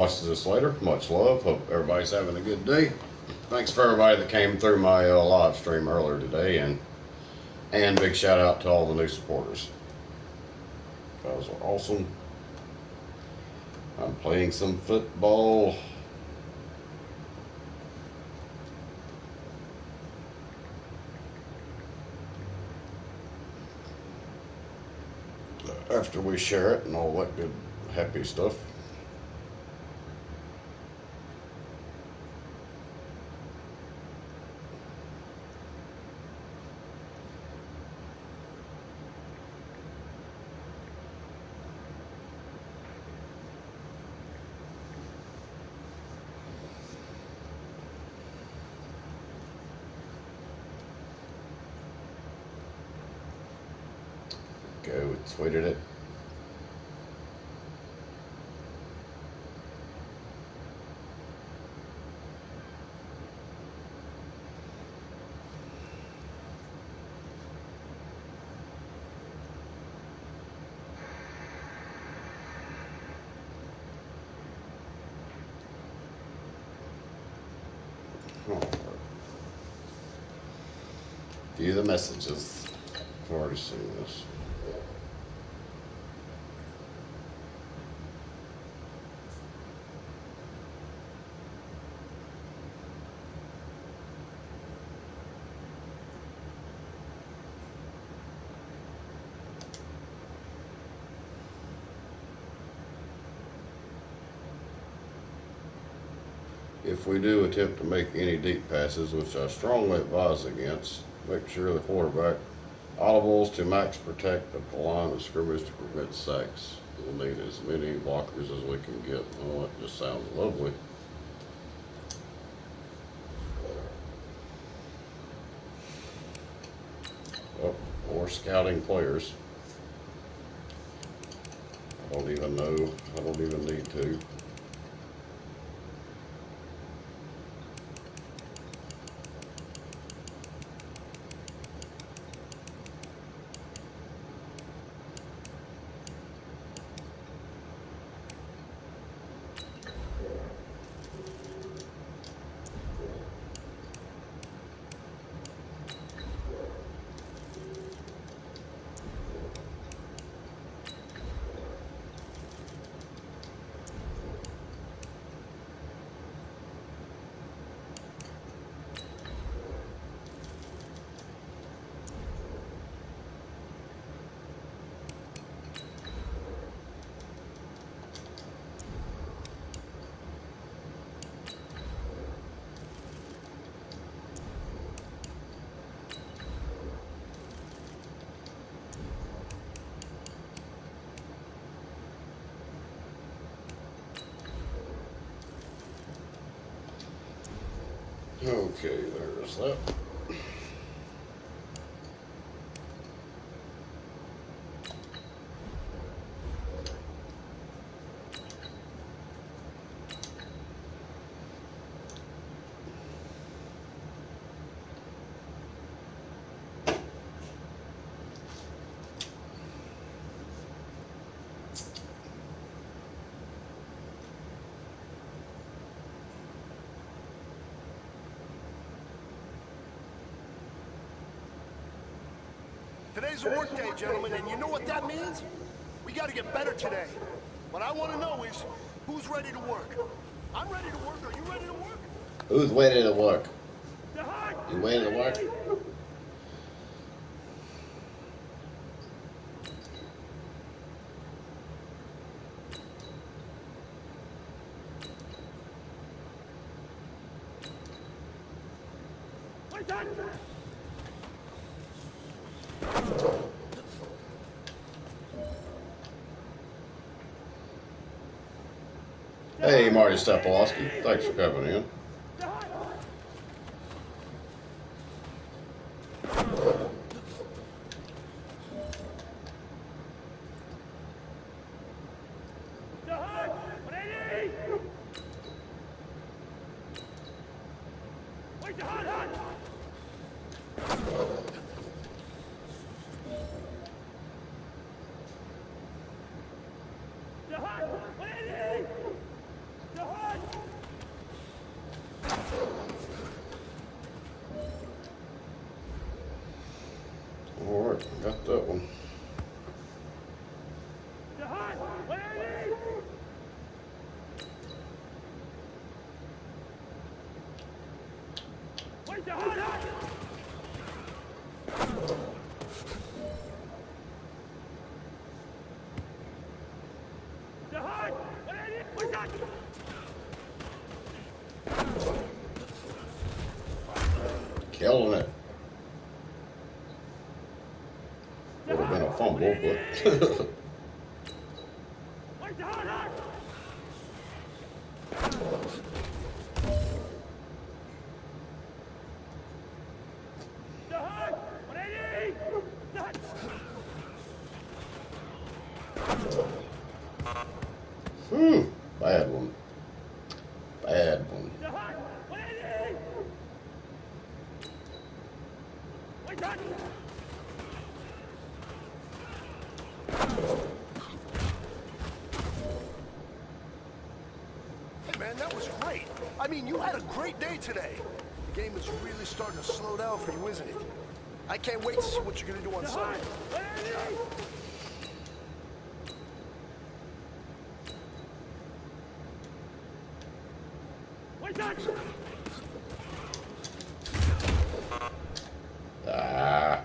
Watch this later. Much love. Hope everybody's having a good day. Thanks for everybody that came through my live stream earlier today, and big shout out to all the new supporters. You guys are awesome. I'm playing some football. After we share it and all that good, happy stuff. Okay, we tweeted it. Oh, view the messages. I've already seen this. If we do attempt to make any deep passes, which I strongly advise against, make sure the quarterback audibles to max protect at the line of scrimmage to prevent sacks. We'll need as many blockers as we can get. Well, that just sounds lovely. Oh, more scouting players. I don't even know. I don't even need to. Okay, there's that. Today's a work day, gentlemen, and you know what that means? We gotta get better today. What I want to know is, who's ready to work? I'm ready to work. Are you ready to work? Who's ready to work? You ready to work? Hey, Marty Stepolowski. Thanks for coming in. Alright, got that one. Killing it. Would have been a fumble, but bad one. Bad one. Hey, man, that was great. I mean, you had a great day today. The game is really starting to slow down for you, isn't it? I can't wait to see what you're gonna do on Sunday. Ah.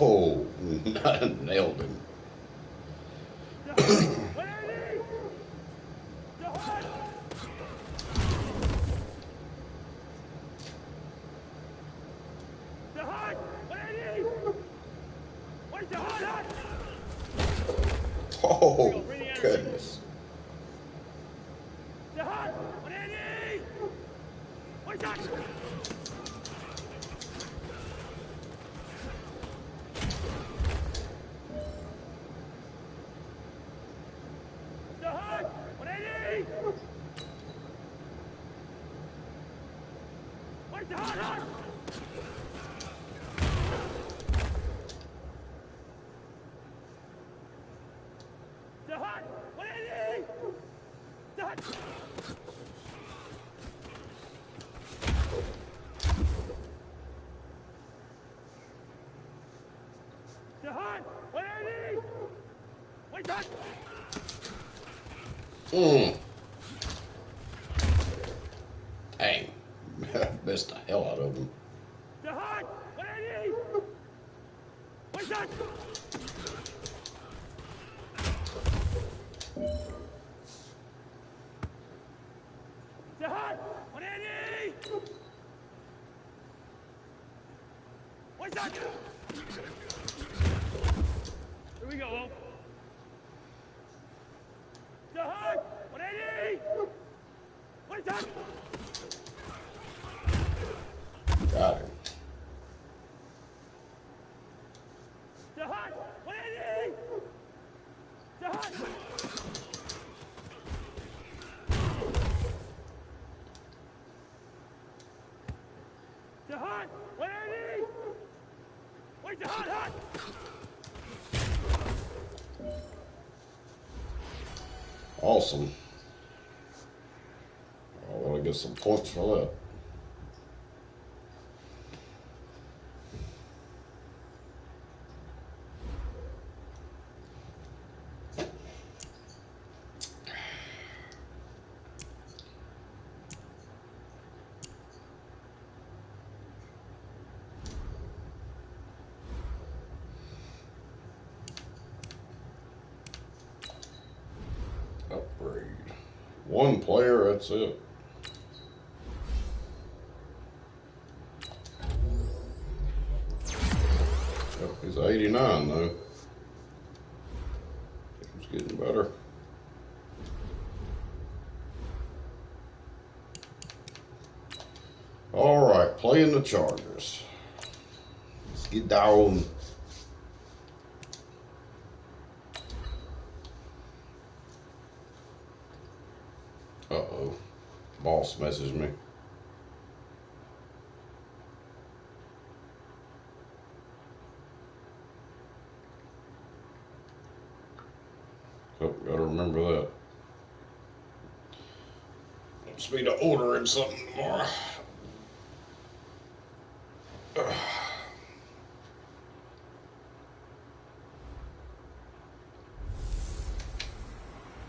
Oh, nailed him. Oh, goodness. Mm. Dang. Missed the hell out of him. Got him. Awesome. I want to get some points for that. one player, that's it. Yep, he's 89 though. He's getting better. All right, playing the Chargers. Let's get down. Uh-oh. Boss messaged me. Oh, gotta remember that. Wants me to order him something tomorrow.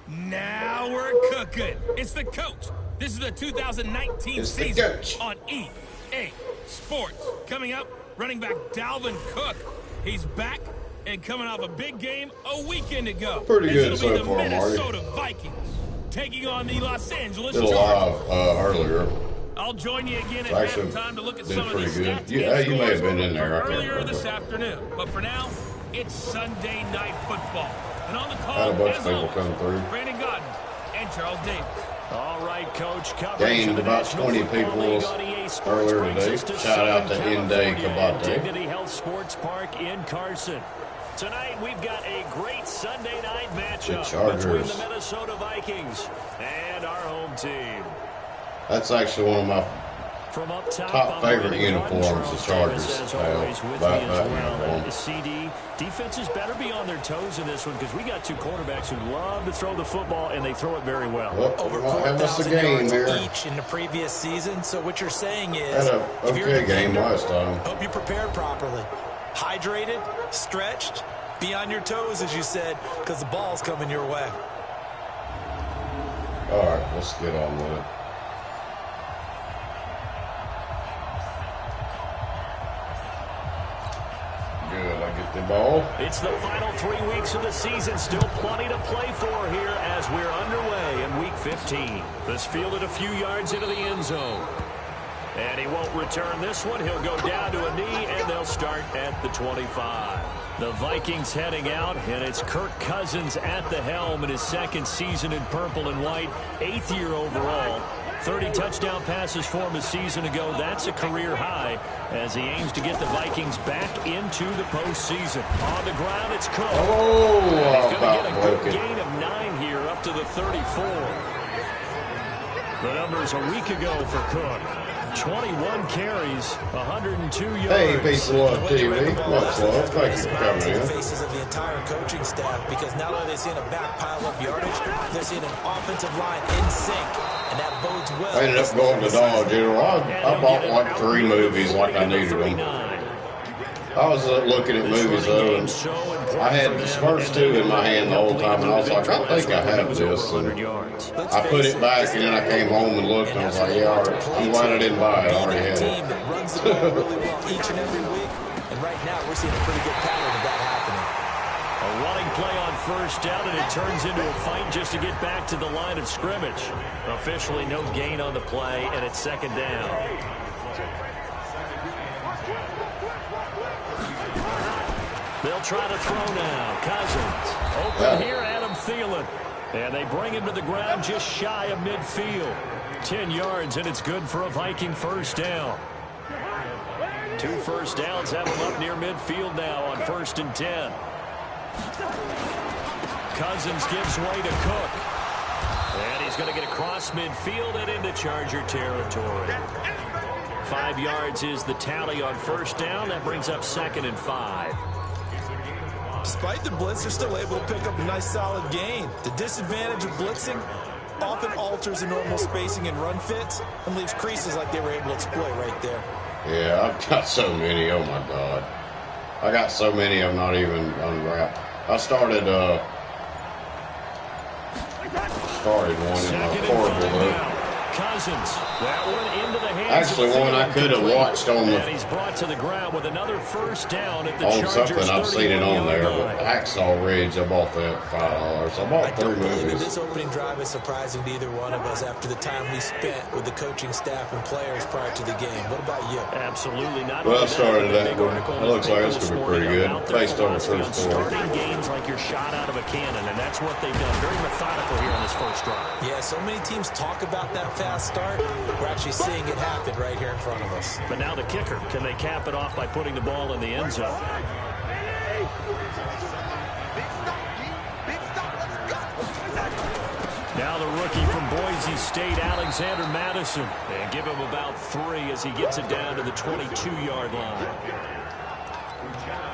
Now we're cooking. It's the coach. This is the 2019 season on EA Sports. Coming up, running back Dalvin Cook. He's back and coming off a big game a weekend ago. Pretty good so the far, Marty. Minnesota Vikings taking on the Los Angeles Did a Chargers. live earlier. I'll join you again at Actually, halftime to look at did some of these pretty good. stats Yeah, and you may have scores been in there. I from can't earlier remember. this afternoon. But for now, it's Sunday Night Football. And on the Had call, a bunch of as people always, come through. Brandon Godden and Charles Davis. All right, Coach. Gained about 20 people earlier today. Shout out to Inday Kabate. Dignity Health Sports Park in Carson. Tonight, we've got a great Sunday night matchup between the Minnesota Vikings and our home team. That's actually one of my From up top favorite uniforms the Chargers have. CD, defenses better be on their toes in this one because we got two quarterbacks who love to throw the football, and they throw it very well. Over 4,000 yards each in the previous season. So what you're saying is, had an okay game last time. Hope you prepared properly, hydrated, stretched, be on your toes, as you said, because the ball's coming your way. All right, let's get on with it. Good, I get the ball. It's the final 3 weeks of the season. Still plenty to play for here as we're underway in Week 15. This fielded a few yards into the end zone. And he won't return this one. He'll go down to a knee, and they'll start at the 25. The Vikings heading out, and it's Kirk Cousins at the helm in his second season in purple and white, 8th year overall. 30 touchdown passes for him a season ago. That's a career high as he aims to get the Vikings back into the postseason. On the ground, it's Cook. Oh, He's going to get a broken. good gain of 9 here up to the 34. The numbers a week ago for Cook. 21 carries, 102 yards. Hey, Peace of Love TV. Much love. Thank you for coming in. The faces of the entire coaching staff, because now that they're seeing a back pile of yardage, they're seeing an offensive line in sync, and that bodes well. I ended up going to Dollar General. I bought like 3 movies like I needed them. I was looking at movies though, and I had the first 2 in my hand the whole time, and I was like, I think I have this. And I put it back, and then I came home and looked, and I was like, yeah, I'm glad I didn't buy it. I already had team it. that runs the ball really well each and every week, and right now we're seeing a pretty good pattern of that happening. A running play on first down, and it turns into a fight just to get back to the line of scrimmage. Officially no gain on the play, and it's second down. They'll try to throw now. Cousins. Open here, Adam Thielen. And they bring him to the ground just shy of midfield. 10 yards, and it's good for a Viking first down. 2 first downs have him up near midfield now on 1st and 10. Cousins gives way to Cook. And he's going to get across midfield and into Charger territory. 5 yards is the tally on first down. That brings up 2nd and 5. Despite the blitz, they're still able to pick up a nice solid gain. The disadvantage of blitzing often alters the normal spacing and run fits and leaves creases like they were able to exploit right there. Yeah, I've got so many. Oh my God, I got so many. I'm not even unwrapped. I started one in my portable though. Cousins That one into the hands Actually, of one I could have watched on the. And he's brought to the ground with another first down at the On Chargers' something I've seen it on there, 31-yard but line. Hacksaw Ridge, I bought that $5. I bought 3 movies. This opening drive is surprising to either one of us after the time we spent with the coaching staff and players prior to the game. What about you? Absolutely not. Well, I started that one. It looks like it's going to be pretty good, based on the first four. Starting games like you're shot out of a cannon, and that's what they've done. Very methodical here on this first drive. Yeah, so many teams talk about that fast start. We're actually seeing it happen right here in front of us. But now the kicker. Can they cap it off by putting the ball in the end zone? Now the rookie from Boise State, Alexander Madison. And give him about 3 as he gets it down to the 22-yard line.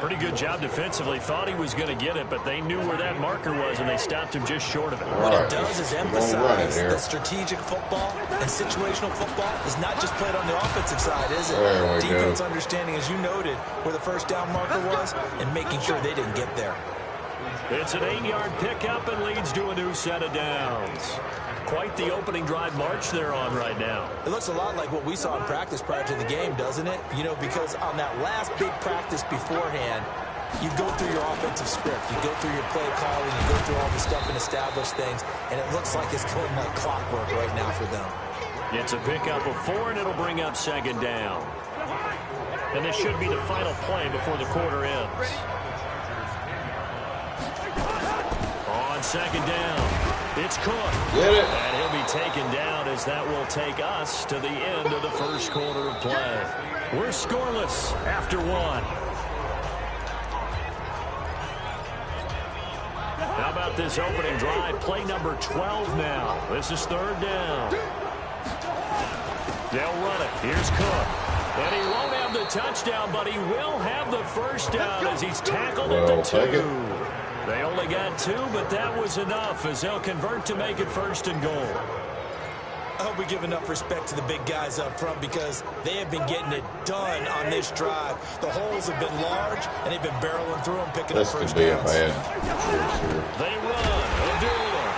Pretty good job defensively. Thought he was going to get it, but they knew where that marker was, and they stopped him just short of it. What it does is emphasize that strategic football and situational football is not just played on the offensive side, is it? Defense understanding, as you noted, where the first down marker was and making sure they didn't get there. It's an 8-yard pickup and leads to a new set of downs. Quite the opening drive march they're on right now. It looks a lot like what we saw in practice prior to the game, doesn't it? You know, because on that last big practice beforehand, you go through your offensive script, you go through your play calling, you go through all the stuff and establish things, and it looks like it's going like clockwork right now for them. It's a pickup of 4, and it'll bring up second down. And this should be the final play before the quarter ends. On second down, it's Cook. Get it. And he'll be taken down as that will take us to the end of the first quarter of play. We're scoreless after 1. How about this opening drive? Play number 12 now. This is third down. They'll run it. Here's Cook. And he won't have the touchdown, but he will have the first down as he's tackled at the 2. They only got 2, but that was enough as they'll convert to make it first and goal. I hope we give enough respect to the big guys up front because they have been getting it done on this drive. The holes have been large, and they've been barreling through them, picking up first downs. They run. Abdullah.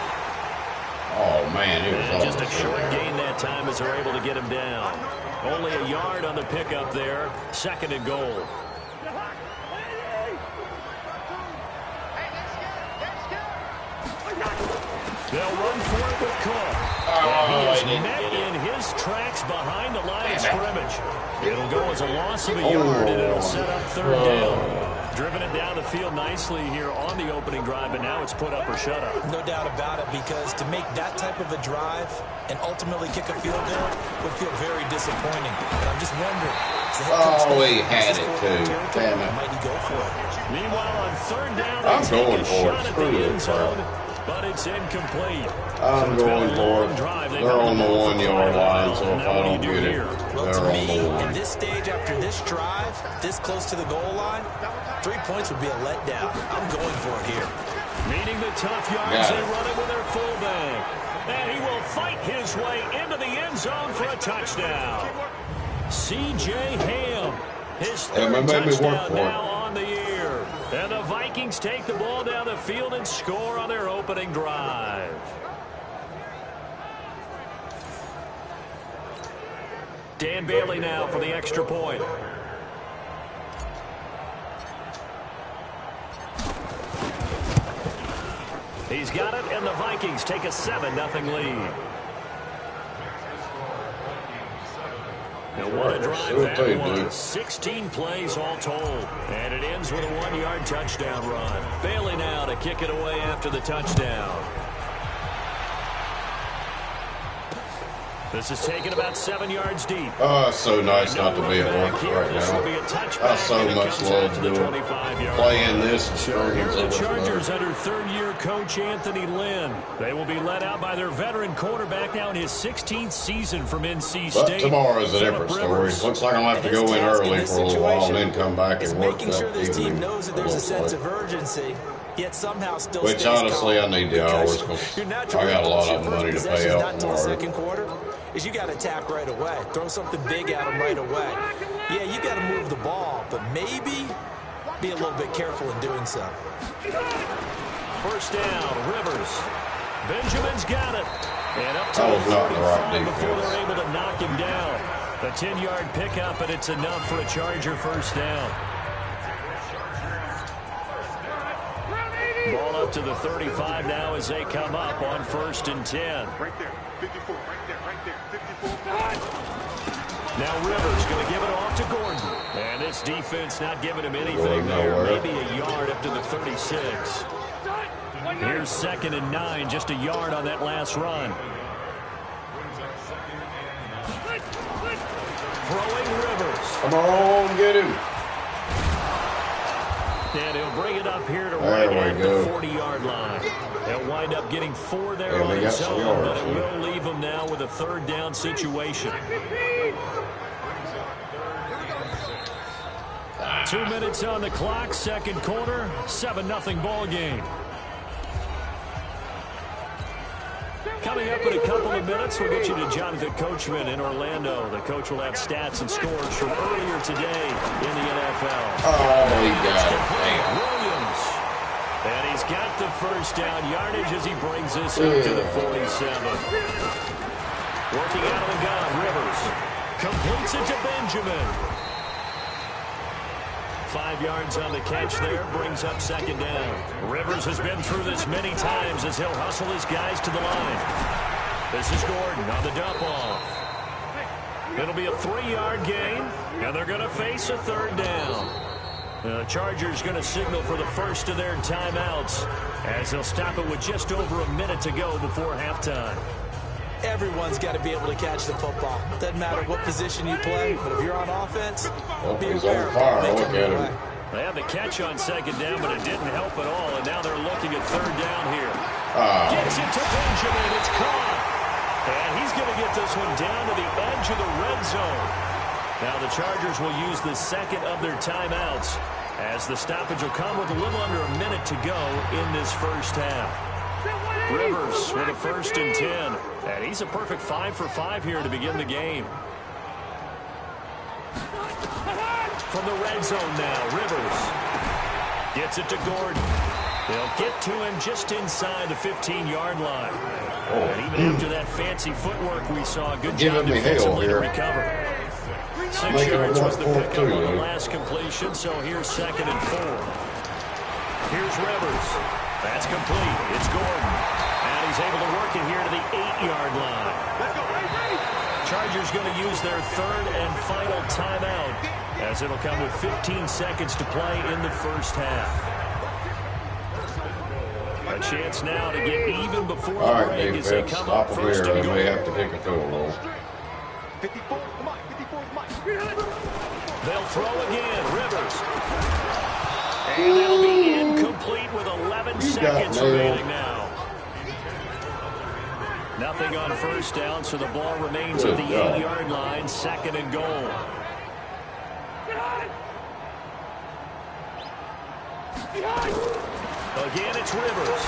Oh, man, it was just a short gain that time as they're able to get him down. Only a yard on the pickup there. Second and goal. They'll run for it with Cook. He is met in his tracks behind the line of scrimmage. It'll go as a loss of a yard, and it'll set up third down. Driven it down the field nicely here on the opening drive, and now it's put up or shut up. No doubt about it, because to make that type of a drive and ultimately kick a field goal would feel very disappointing. And I'm just wondering. He had it too. Damn it. Might he go for it? Meanwhile, on third down, I'm going for it. Screw it, bro. But it's incomplete. I'm going for it. They're on the 1-yard line, so if I don't get it, well, they're on the 1. At this stage, after this drive, this close to the goal line, 3 points would be a letdown. I'm going for it here. Meeting the tough yards, they run it with their fullback. And he will fight his way into the end zone for a touchdown. C.J. Ham, his third touchdown now on the year. And the Vikings take the ball down the field and score on their opening drive. Dan Bailey now for the extra point. He's got it, and the Vikings take a 7-0 lead. And what a drive that was. 16 plays all told. And it ends with a 1-yard touchdown run. Bailey now to kick it away after the touchdown. This is taken about 7 yards deep. Oh, it's so nice not to be at work right now. I so much love doing playing this and stringing so The much Chargers better. under third-year coach Anthony Lynn. They will be led out by their veteran quarterback now in his 16th season from NC State. But tomorrow's a different story. Looks like I'll have to go in early for a little while and then come back and work making sure this team knows that there's a sense of urgency, yet somehow still Which honestly, I need the hours because I got a lot of money to pay out tomorrow. Second quarter is you got to attack right away. Throw something big at them right away. Yeah, you got to move the ball, but maybe be a little bit careful in doing so. First down, Rivers. Benjamin's got it. And up to That the was not the right 35 before defense. they're able to knock him down. A 10-yard pickup, and it's enough for a Charger first down. Ball up to the 35 now as they come up on 1st and 10. Right there, 54, right there, 54. Now Rivers going to give it off to Gordon. And this defense not giving him anything Going there. nowhere. Maybe a yard up to the 36. Here's 2nd and 9, just a yard on that last run. Throwing Rivers. Come on, get him. And he'll bring it up here to There right we at go. the 40-yard line. They'll wind up getting 4 there Yeah, on they got its some own, yards, but it yeah. will leave them now with a 3rd down situation. 2 minutes on the clock, 2nd quarter, 7-0 ball game. Coming up in a couple of minutes, we'll get you to Jonathan Coachman in Orlando. The coach will have stats and scores from earlier today in the NFL. Oh, he got it. Damn. Williams. And he's got the first down yardage as he brings this up to the 47. Working out of the gun, Rivers completes it to Benjamin. 5 yards on the catch there, brings up 2nd down. Rivers has been through this many times as he'll hustle his guys to the line. This is Gordon on the dump off. It'll be a 3-yard gain, and they're going to face a 3rd down. The Chargers going to signal for the first of their timeouts as they'll stop it with just over a minute to go before halftime. Everyone's got to be able to catch the football. Doesn't matter what position you play, but if you're on offense, be He's aware on of fire. what they Look come at your him. way. They had the catch on 2nd down, but it didn't help at all, and now they're looking at 3rd down here. Gets it to Benjamin. It's caught. And he's going to get this one down to the edge of the red zone. Now the Chargers will use the 2nd of their timeouts as the stoppage will come with a little under a minute to go in this first half. Rivers with a 1st and 10. And he's a perfect 5 for 5 here to begin the game. From the red zone now, Rivers gets it to Gordon. They'll get to him just inside the 15-yard line. And even after that fancy footwork we saw, good job defensively to recover. 6 yards was the pickup on the last completion, so here's 2nd and 4. Here's Rivers. That's complete. It's Gordon. And he's able to work it here to the 8-yard line. Chargers going to use their 3rd and final timeout as it'll come with 15 seconds to play in the first half. A chance now to get even before the break as they come up first and goal. They may have to take a field goal. 54, come on, 54, come on. They'll throw again. Rivers. And that'll be incomplete with 11 seconds remaining now. Nothing on first down, so the ball remains at the 8-yard line, 2nd and goal. Again, it's Rivers.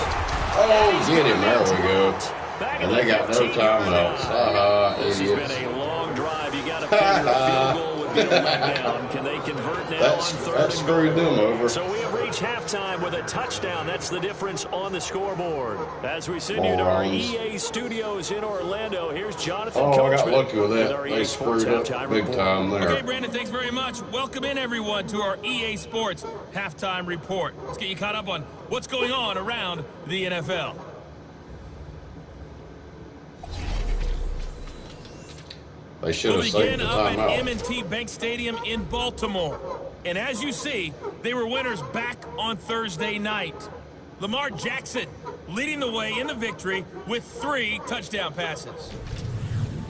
Oh, get him. There we go. And they got no timeouts. This has Idiots. been a long drive. You got to figure a field goal would be a letdown. Can they convert now on 3rd That and screwed goal? them over. So we have reached halftime with a touchdown. That's the difference on the scoreboard. As we send you to our EA studios in Orlando, here's Jonathan Oh, I got Coachman lucky with that. our They EA Sports screwed up halftime big report. time there. Okay, Brandon, thanks very much. Welcome in, everyone, to our EA Sports Halftime Report. Let's get you caught up on what's going on around the NFL. They should We'll have saved begin the up at timeout. M&T Bank Stadium in Baltimore. And as you see, they were winners back on Thursday night. Lamar Jackson leading the way in the victory with 3 touchdown passes.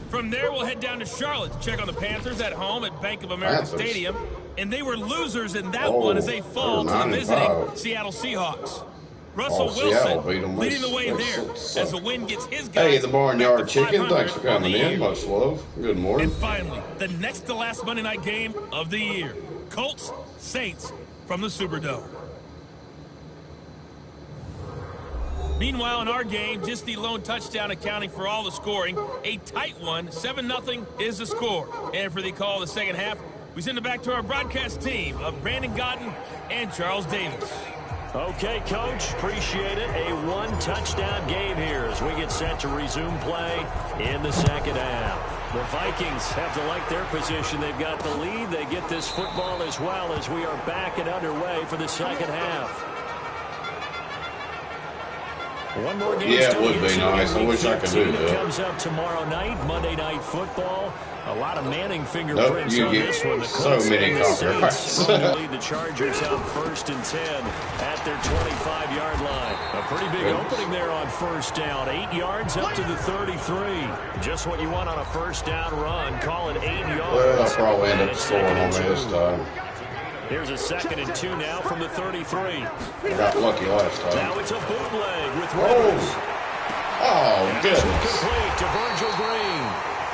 From there, we'll head down to Charlotte to check on the Panthers at home at Bank of America Stadium. And they were losers in that one as they fall to the visiting Seattle Seahawks. Russell Wilson leading the way there as the win gets his guys. Hey, the Barnyard back to Chicken, 500 thanks for coming on the in. year. Much love. Good morning. And finally, the next to last Monday night game of the year. Colts, Saints from the Superdome. Meanwhile, in our game, just the lone touchdown accounting for all the scoring. A tight one, 7-0 is the score. And for the call of the second half, we send it back to our broadcast team of Brandon Godden and Charles Davis. Okay, Coach, appreciate it. A one-touchdown game here as we get set to resume play in the second half. The Vikings have to like their position. They've got the lead. They get this football as well as we are back and underway for the second half. One more game. Yeah, it would be nice. I wish I could do that. Comes up tomorrow night, Monday Night Football. A lot of Manning fingerprints on this one. The so many copyrights. lead the Chargers out 1st and 10 at their 25-yard line. A pretty big opening there on first down. 8 yards up to the 33. Just what you want on a first down run. Call it 8 yards. Well, I'll probably end up scoring on me this time. Here's a 2nd and 2 now from the 33. I got lucky last time. Now it's a bootleg with Rivers. Oh, goodness. Complete to Virgil Green.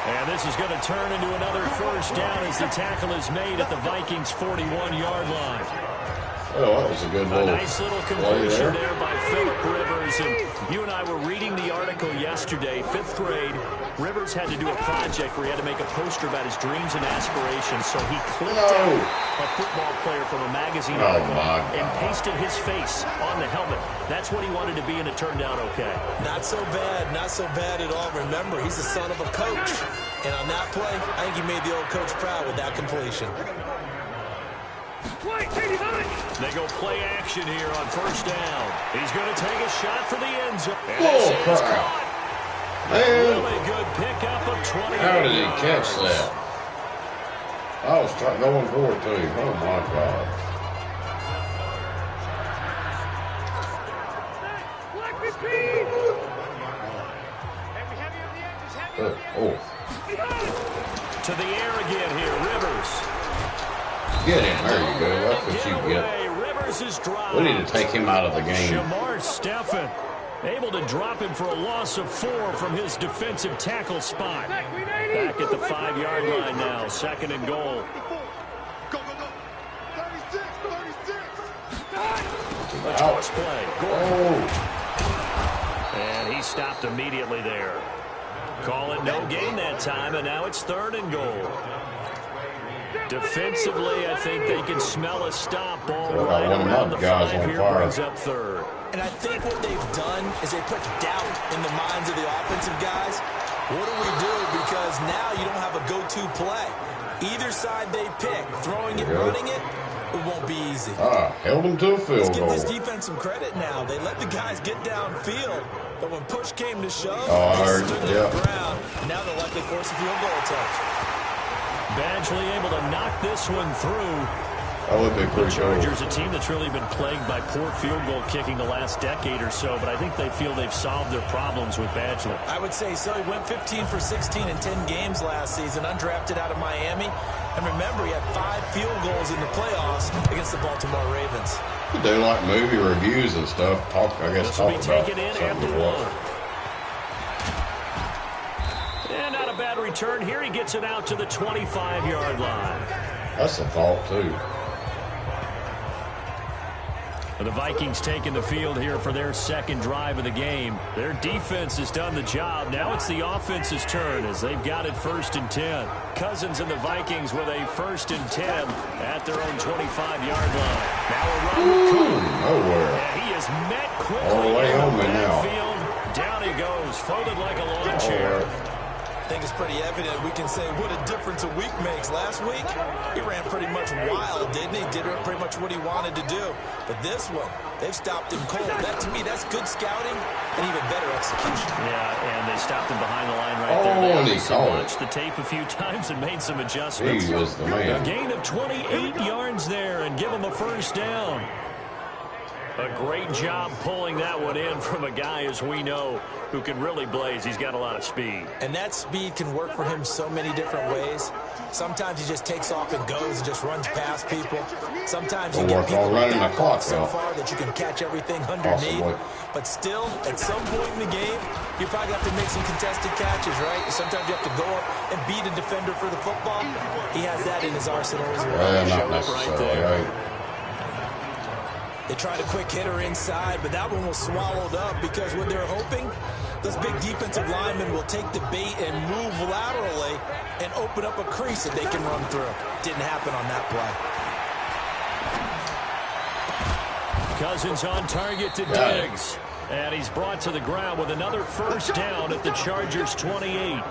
And this is going to turn into another first down as the tackle is made at the Vikings' 41-yard line. Oh, that was a good little nice little completion there by Phillip Rivers. And you and I were reading the article yesterday, 5th grade. Rivers had to do a project where he had to make a poster about his dreams and aspirations. So he clipped out a football player from a magazine article and pasted his face on the helmet. That's what he wanted to be, and it turned out okay. Not so bad. Not so bad at all. Remember, he's the son of a coach. And on that play, I think he made the old coach proud with that completion. They go play action here on first down. He's going to take a shot for the end zone. Oh, crap. Man. Really good pickup of 20. How did he catch that? I was going for it, too. Oh, my God. To the air again here, Rivers. Get him. There you go. That's what you get. Rivers is dropped. We need to take him out of the game. Shamar Stephen able to drop him for a loss of 4 from his defensive tackle spot. Back at the 5-yard line now. 2nd and goal. Go, go, go. 36, 36. A toss play. Oh. And he stopped immediately there. Call it no gain that time, and now it's 3rd and goal. Defensively, I think they can smell a stop ball right around the 5 here, brings up 3rd. And I think what they've done is they put doubt in the minds of the offensive guys. What do we do? Because now you don't have a go-to play. Either side they pick, throwing it, running it, it won't be easy. Held them to a field Let's give goal. this defense some credit now. They let the guys get downfield, but when push came to shove, I they stood heard, their ground. Now they'll likely force a field goal attempt. Badgley able to knock this one through. That would be pretty cool. Chargers, a team that's really been plagued by poor field goal kicking the last decade or so, but I think they feel they've solved their problems with Badgley. I would say so. He went 15 for 16 in 10 games last season, undrafted out of Miami. And remember, he had 5 field goals in the playoffs against the Baltimore Ravens. You do like movie reviews and stuff. Talk about taken in at the something to watch. 1. And not a bad return here. He gets it out to the 25-yard line. That's a thought, too. The Vikings taking the field here for their 2nd drive of the game. Their defense has done the job. Now it's the offense's turn as they've got it 1st and 10. Cousins and the Vikings with a 1st and 10 at their own 25-yard line. Now a run with Cook. Nowhere. And he is met quickly All the way in home the now. backfield. Down he goes, folded like a lawn chair. I think it's pretty evident. We can say what a difference a week makes. Last week, he ran pretty much wild, didn't he? Did pretty much what he wanted to do. But this one, they've stopped him cold. That, to me, that's good scouting and even better execution. Yeah, and they stopped him behind the line right there. Oh, and They he called it. watched the tape a few times and made some adjustments. He was the A man. gain of 28 yards there and give him a 1st down. A great job pulling that one in from a guy, as we know, who can really blaze. He's got a lot of speed. And that speed can work for him so many different ways. Sometimes he just takes off and goes and just runs past people. Sometimes you Or get work people on running that the clock so out. far that you can catch everything underneath. Possibly. But still, at some point in the game, you probably have to make some contested catches, right? Sometimes you have to go up and beat a defender for the football. He has that in his arsenal as well. Not necessarily. Right. They tried a quick hitter inside, but that one was swallowed up because what they're hoping, those big defensive linemen will take the bait and move laterally and open up a crease that they can run through. Didn't happen on that play. Cousins on target to Diggs. And he's brought to the ground with another first down at the Chargers' 28.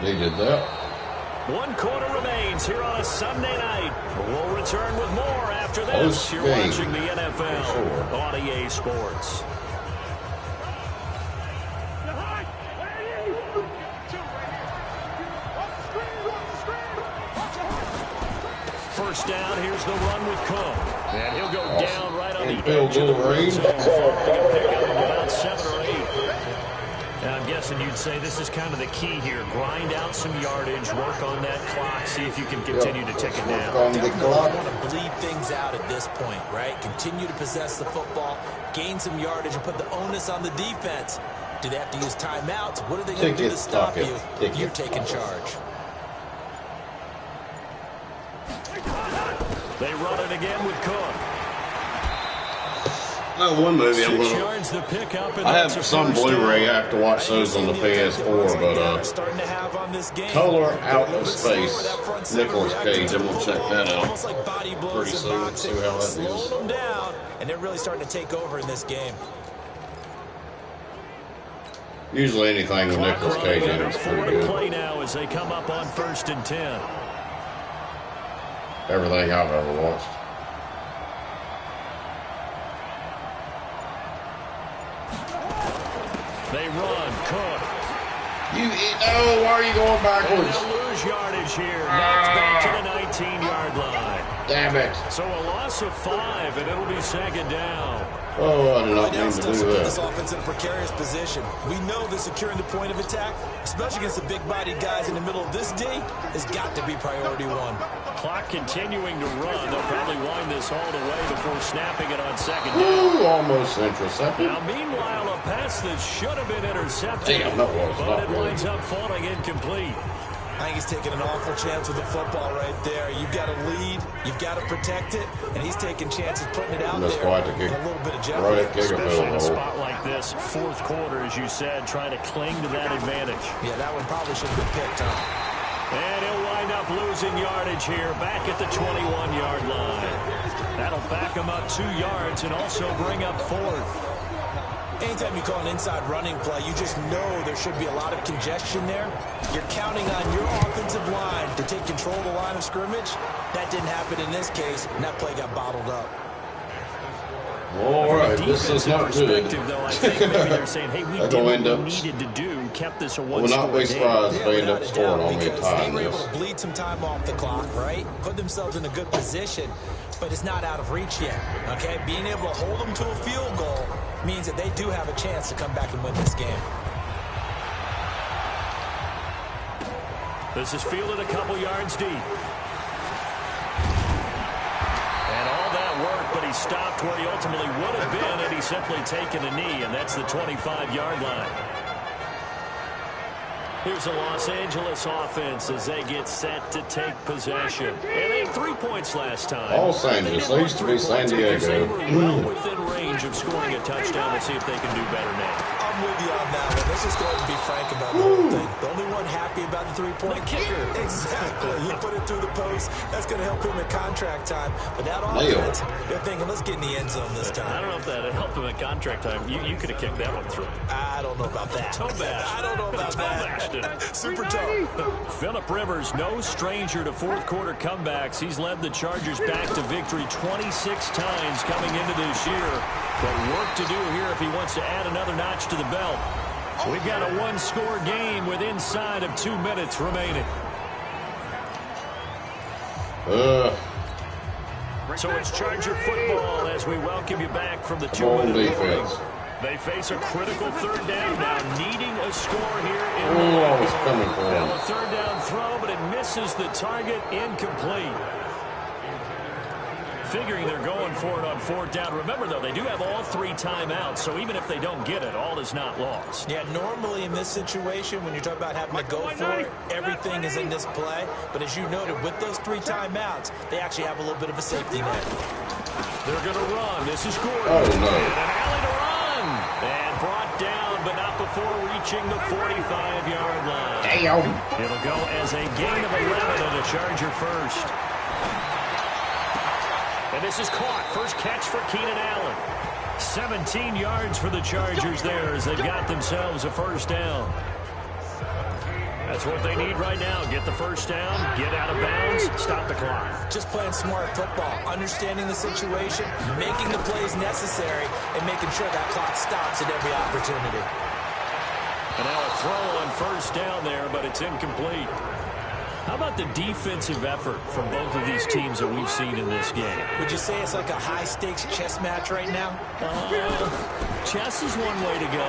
Needed that. 1 quarter remains here on a Sunday night. We'll return with more after this. You're watching the NFL on EA Sports. First down, here's the run with Cook. And he'll go down right on the edge of the red zone. Pick up about 7 or 8. And I'm guessing you'd say this is kind of the key here. Grind out some yardage, work on that clock, see if you can continue to take it down. Definitely want to bleed things out at this point, right? Continue to possess the football, gain some yardage, and put the onus on the defense. Do they have to use timeouts? What are they going to do to stop you? You're taking charge. They run it again with Cook. One movie I'm 6 gonna. yards the pickup, and I that's have a some first Blu-ray. down. I have to watch those on the PS4, but starting to have on this game. Color Out of Space, Nicolas Cage. I'm gonna check that Almost out like body blows pretty in soon. boxing. See how that Slowing is. them down, and they're really starting to take over in this game. Usually anything with Clock Nicolas running Cage in under it's 4 pretty to good. play now as they come up on 1st and 10. Everything I've ever watched. They run. Cook. Why are you going And backwards? they'll lose yardage here. Knocked back to the 19-yard line. Damn it. So a loss of 5, and it'll be 2nd down. Oh, I did not Right now, mean to still do put this that. offense in a precarious position. We know that securing the point of attack, especially against the big-bodied guys in the middle of this day, has got to be priority 1. Clock continuing to run. They'll probably wind this all the way before snapping it on 2nd down. Ooh, almost intercepted. Now, meanwhile, a pass that should have been intercepted, Damn, that was but not it good. winds up falling incomplete. I think he's taking an awful chance with the football right there. You've got to lead, you've got to protect it, and he's taking chances putting it out That's there. why to kick, And a little bit of right jeopardy. at kick a Especially in a field goal. spot like this, 4th quarter, as you said, trying to cling to that advantage. Yeah, that one probably should have been picked up. And he'll wind up losing yardage here, back at the 21-yard line. That'll back him up 2 yards and also bring up 4th. Anytime you call an inside running play, you just know there should be a lot of congestion there. You're counting on your offensive line to take control of the line of scrimmage. That didn't happen in this case, and that play got bottled up. All right, this is not good. Though, I think maybe they're saying, hey, we did what we needed to do, kept this a Will one-score not be game. surprised if they end up without a scoring doubt, on me because they tying were able this. to bleed some time off the clock, right? Put themselves in a good position, but it's not out of reach yet, okay? Being able to hold them to a field goal means that they do have a chance to come back and win this game. This is fielded a couple yards deep. And all that work, but he stopped where he ultimately would have been had he simply taken a knee, and that's the 25-yard line. Here's the Los Angeles offense as they get set to take possession. And they had 3 points last time. Los Angeles. They used to be San Because they Diego. were well within range of scoring a touchdown. Let's see if they can do better now. I'm with you on that one. Let's just go ahead and be frank about the whole thing. The only one happy about the three-point kicker. Exactly. You put it through the post. That's going to help him at contract time. But that Nailed. offense, they're thinking, let's get in the end zone this I time. don't know if that helped him at contract time. You could have kicked that one through. I don't know about that. Toe bash. I don't know about Toe bashed it. that. Super tough. Phillip Rivers, no stranger to 4th quarter comebacks. He's led the Chargers back to victory 26 times coming into this year. But work to do here if he wants to add another notch to the belt. We've got a one-score game with inside of 2 minutes remaining. So it's Charger football as we welcome you back from the 2-minute warning. They face a critical 3rd down now, needing a score here in the Oh, I was coming for him. Now a 3rd down throw, but it misses the target, incomplete. Figuring they're going for it on 4th down. Remember, though, they do have all 3 timeouts, so even if they don't get it, all is not lost. Yeah, normally in this situation, when you're talking about having to go for it, everything is in this play. But as you noted, with those 3 timeouts, they actually have a little bit of a safety net. They're going to run. This is Gordon. Oh, no. And an alley to run. And brought down, but not before reaching the 45-yard line. Damn. It'll go as a gain of 11 and a Charger first. And this is caught. First catch for Keenan Allen. 17 yards for the Chargers there as they've got themselves a first down. That's what they need right now. Get the first down, get out of bounds, stop the clock. Just playing smart football, understanding the situation, making the plays necessary, and making sure that clock stops at every opportunity. And now a throw on first down there, but it's incomplete. How about the defensive effort from both of these teams that we've seen in this game? Would you say it's like a high-stakes chess match right now? Chess is one way to go.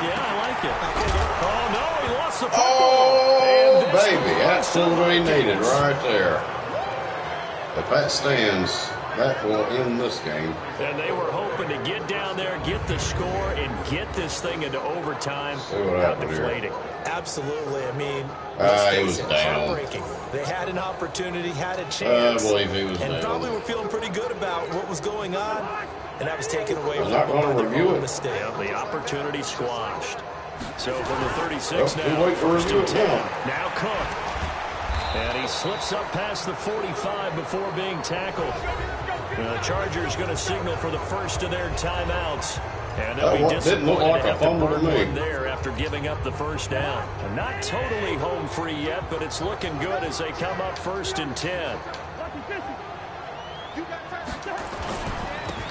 Yeah, I like it. Oh, no, he lost the football. Oh, baby, that's what we needed right there. If that stands, that will end this game. And they were hoping to get down there, get the score, and get this thing into overtime. See what happened deflating. here. Absolutely. I mean, He was down. heartbreaking. They had an opportunity, had a chance. I believe he was and down. probably were feeling pretty good about what was going on. And that was taken away from not them gonna by their review own it. mistake. Yeah, the opportunity squashed. So from the 36 Well, too now, late to first review and it 10. now. Now Cook. And he slips up past the 45 before being tackled. The Chargers going to signal for the first of their timeouts. And they'll be Didn't look disappointed like to a have to fumble to burn me. one there after giving up the first down. Not totally home free yet, but it's looking good as they come up first and 10.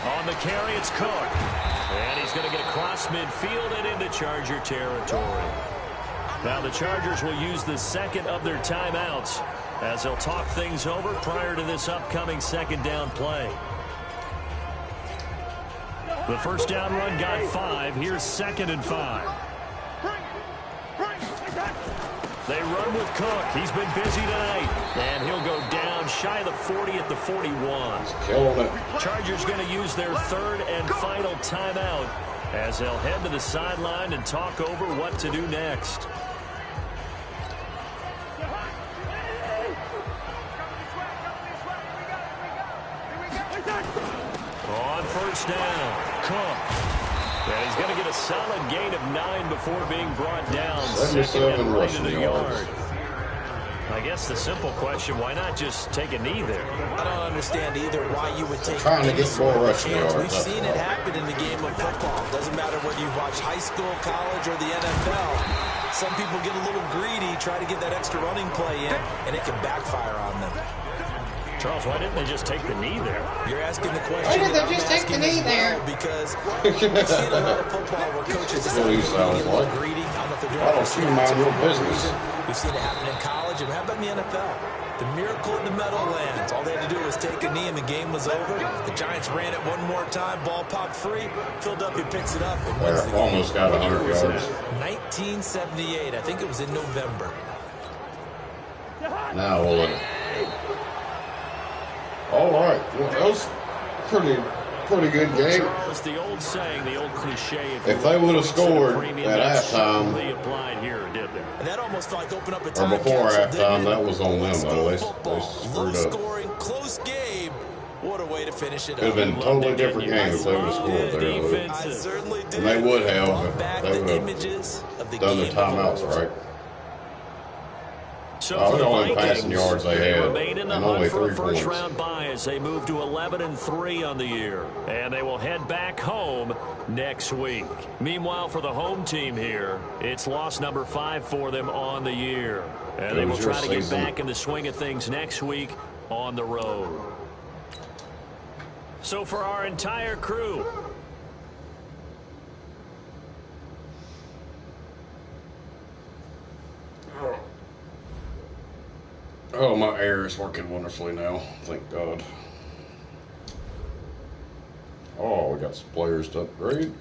On the carry, it's Cook. And he's going to get across midfield and into Charger territory. Now the Chargers will use the second of their timeouts as they'll talk things over prior to this upcoming second down play. The first down run got 5. Here's second and 5. They run with Cook. He's been busy tonight. And he'll go down shy of the 40 at the 41. Killing it. Chargers going to use their third and final timeout as they'll head to the sideline and talk over what to do next. On first down, Cook. And he's going to get a solid gain of 9 before being brought down. Second and right of the yard. I guess the simple question, why not just take a knee there? I don't understand either why you would take Trying to any get sort more of rushing chance. yards. We've seen it happen in the game of football. Doesn't matter whether you watch high school, college, or the NFL. Some people get a little greedy, try to get that extra running play in, and it can backfire on them. Charles, why didn't they just take the knee there? You're asking the question. Why did they that I'm just take the asking knee as there? well, because we've seen a lot of football where coaches That's what he get a sounds little like. greedy. I don't know if they're doing Why it don't for you mind your some business? reason. We've seen it happen in college, and how about in the NFL? The miracle in the Meadowlands. All they had to do was take a knee, and the game was over. The Giants ran it one more time. Ball popped free. Philadelphia picks it up and wins the game. Almost got 100 yards. 1978. I think it was in November. Now we'll let it. All right. Well, that was pretty good game. Charles, the old saying, the old cliche. If they would have scored premium, at that's halftime, really applied here, did they? And that almost like opened up a or time before capsule, halftime, didn't it? that was on them, though. They Football, screwed low up. scoring, close game. What a way to finish it It would have up. been a totally different game if they would have scored there. I certainly did. And they would have Brought if back they the would have images of the done the game of timeouts old. right. So Oh, for the the only Vikings, passing yards they had, remain in the and hunt only for a 3 points. first-round bye as they move to 11-3 on the year, and they will head back home next week. Meanwhile, for the home team here, it's loss number 5 for them on the year, and they will try to get back in the swing of things next week on the road. So for our entire crew, Oh, my air is working wonderfully now. Thank God. Oh, we got some players to upgrade.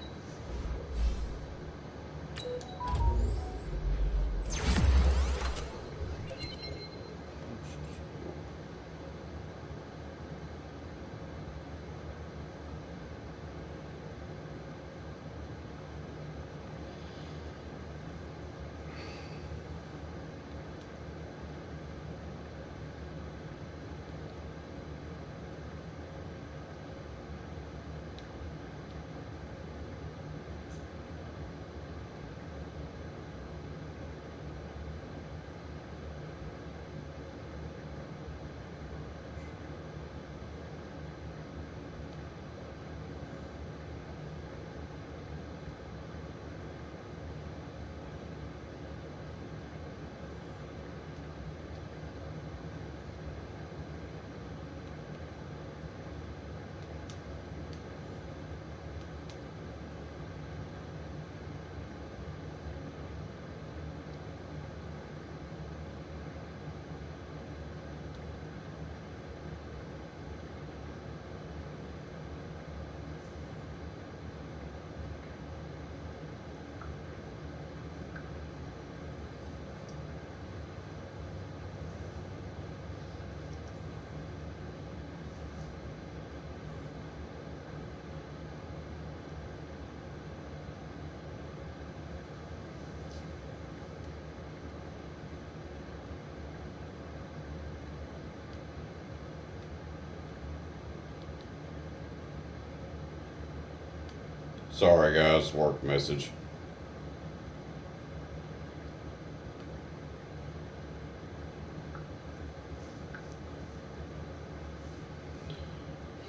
Sorry guys, work message.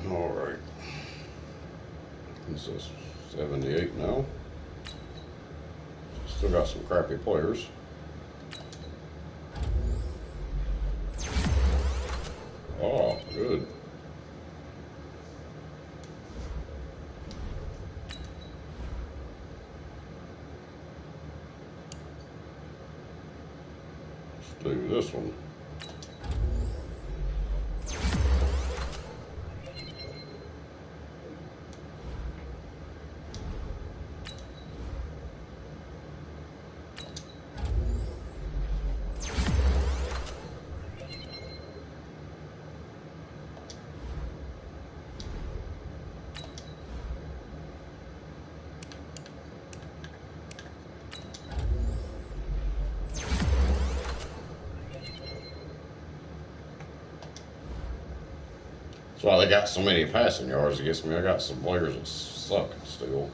Alright. This is 78 now. Still got some crappy players. Oh, good. Let's do this one. That's why they got so many passing yards against me. I got some players that suck still.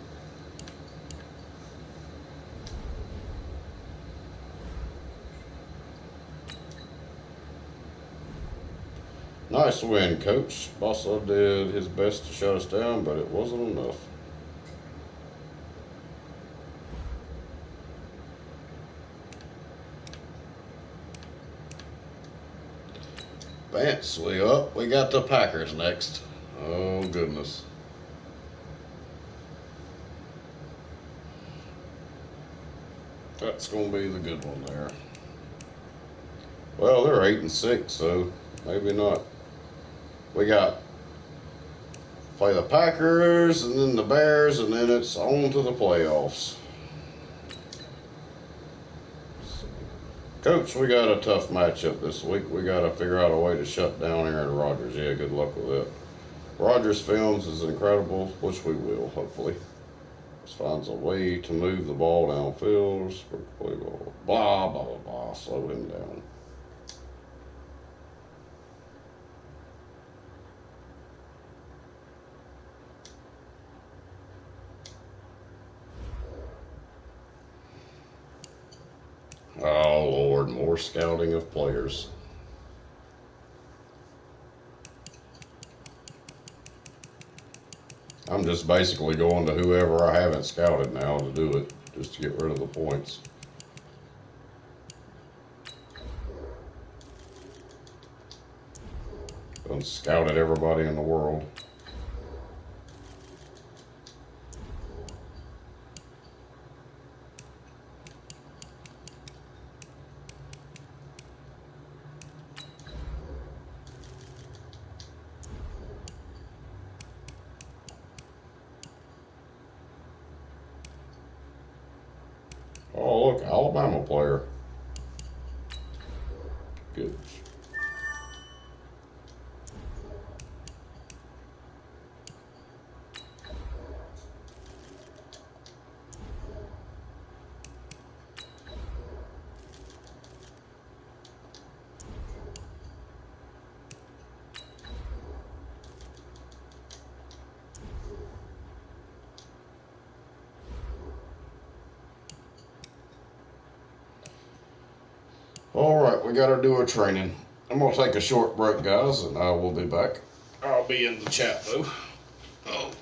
Nice win, Coach. Bossa did his best to shut us down, but it wasn't enough. Fancy up. We got the Packers next. Oh, goodness. That's going to be the good one there. Well, they're 8-6, so maybe not. We got play the Packers and then the Bears, and then it's on to the playoffs. Coach, we got a tough matchup this week. We got to figure out a way to shut down Aaron Rodgers. Yeah, good luck with that. Rodgers films is incredible, which we will, hopefully. Just finds a way to move the ball downfield. Blah, blah, blah, blah. Slow him down. Oh, Lord, more scouting of players. I'm just basically going to whoever I haven't scouted now to do it, just to get rid of the points. I've scouted everybody in the world. Oh, look, Alabama player. Good. All right, we got to do a training. I'm going to take a short break, guys, and I will be back. I'll be in the chat, though. Oh.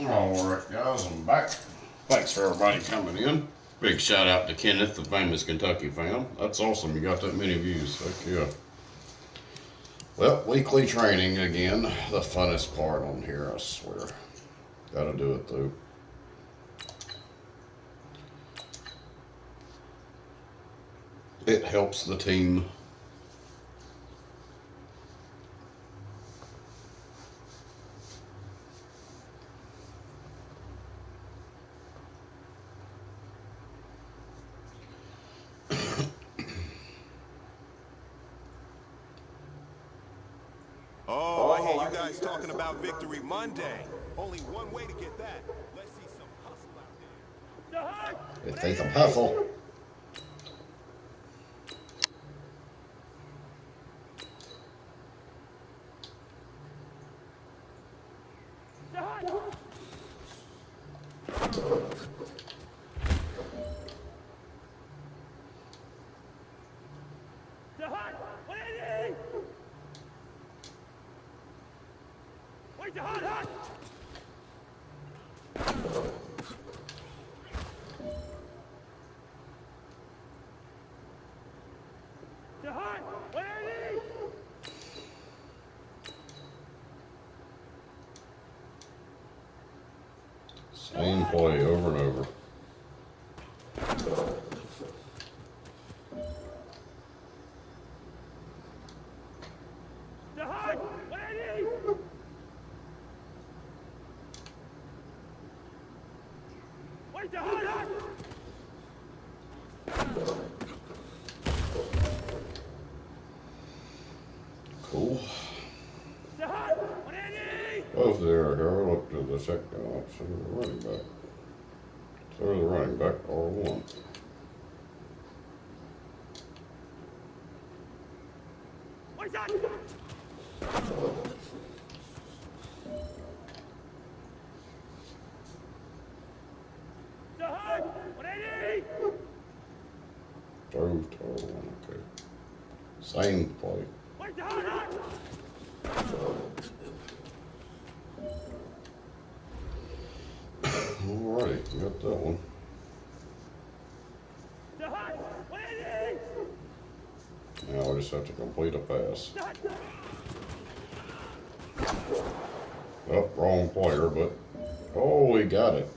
Alright guys, I'm back. Thanks for everybody coming in. Big shout out to Kenneth, the famous Kentucky fan. That's awesome, you got that many views. Heck yeah. Well, weekly training again. The funnest part on here, I swear. Gotta do it though. It helps the team. Oh, I hear you guys talking about Victory Monday. Only one way to get that. Let's see some hustle out there. Let's see some hustle. Same play over and over. Cool. Both there, Harold. Look to the second option of the running back. So the running back, R1. Throw to R1, okay. Same play. Alright, you got that one. Now we just have to complete a pass. Oh, wrong player, but oh, he got it.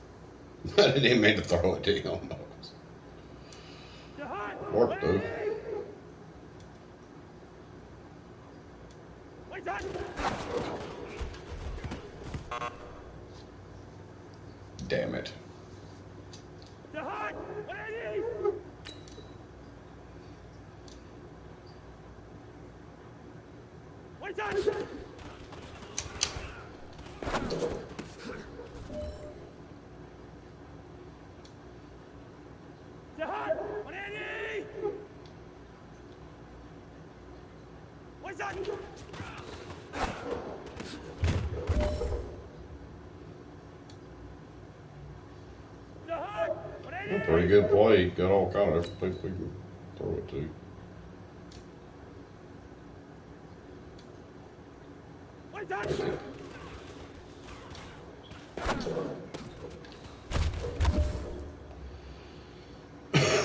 I didn't even mean to throw it to him. Work though. Damn it. Pretty good play. Got all kind of different people we can throw it to.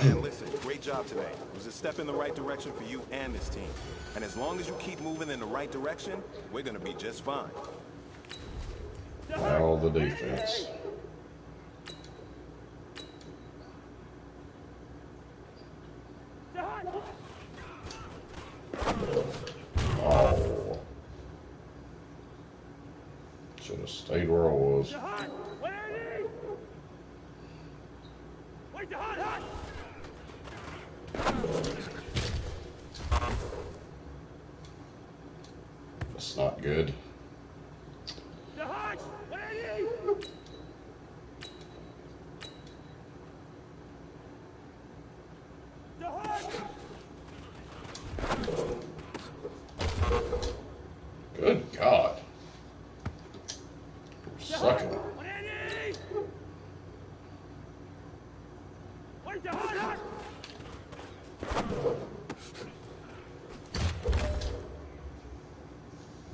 Man, listen, great job today. It was a step in the right direction for you and this team. And as long as you keep moving in the right direction, we're going to be just fine. Now the defense. Oh. Should have stayed where I was. That's not good. Good God. You're sucking.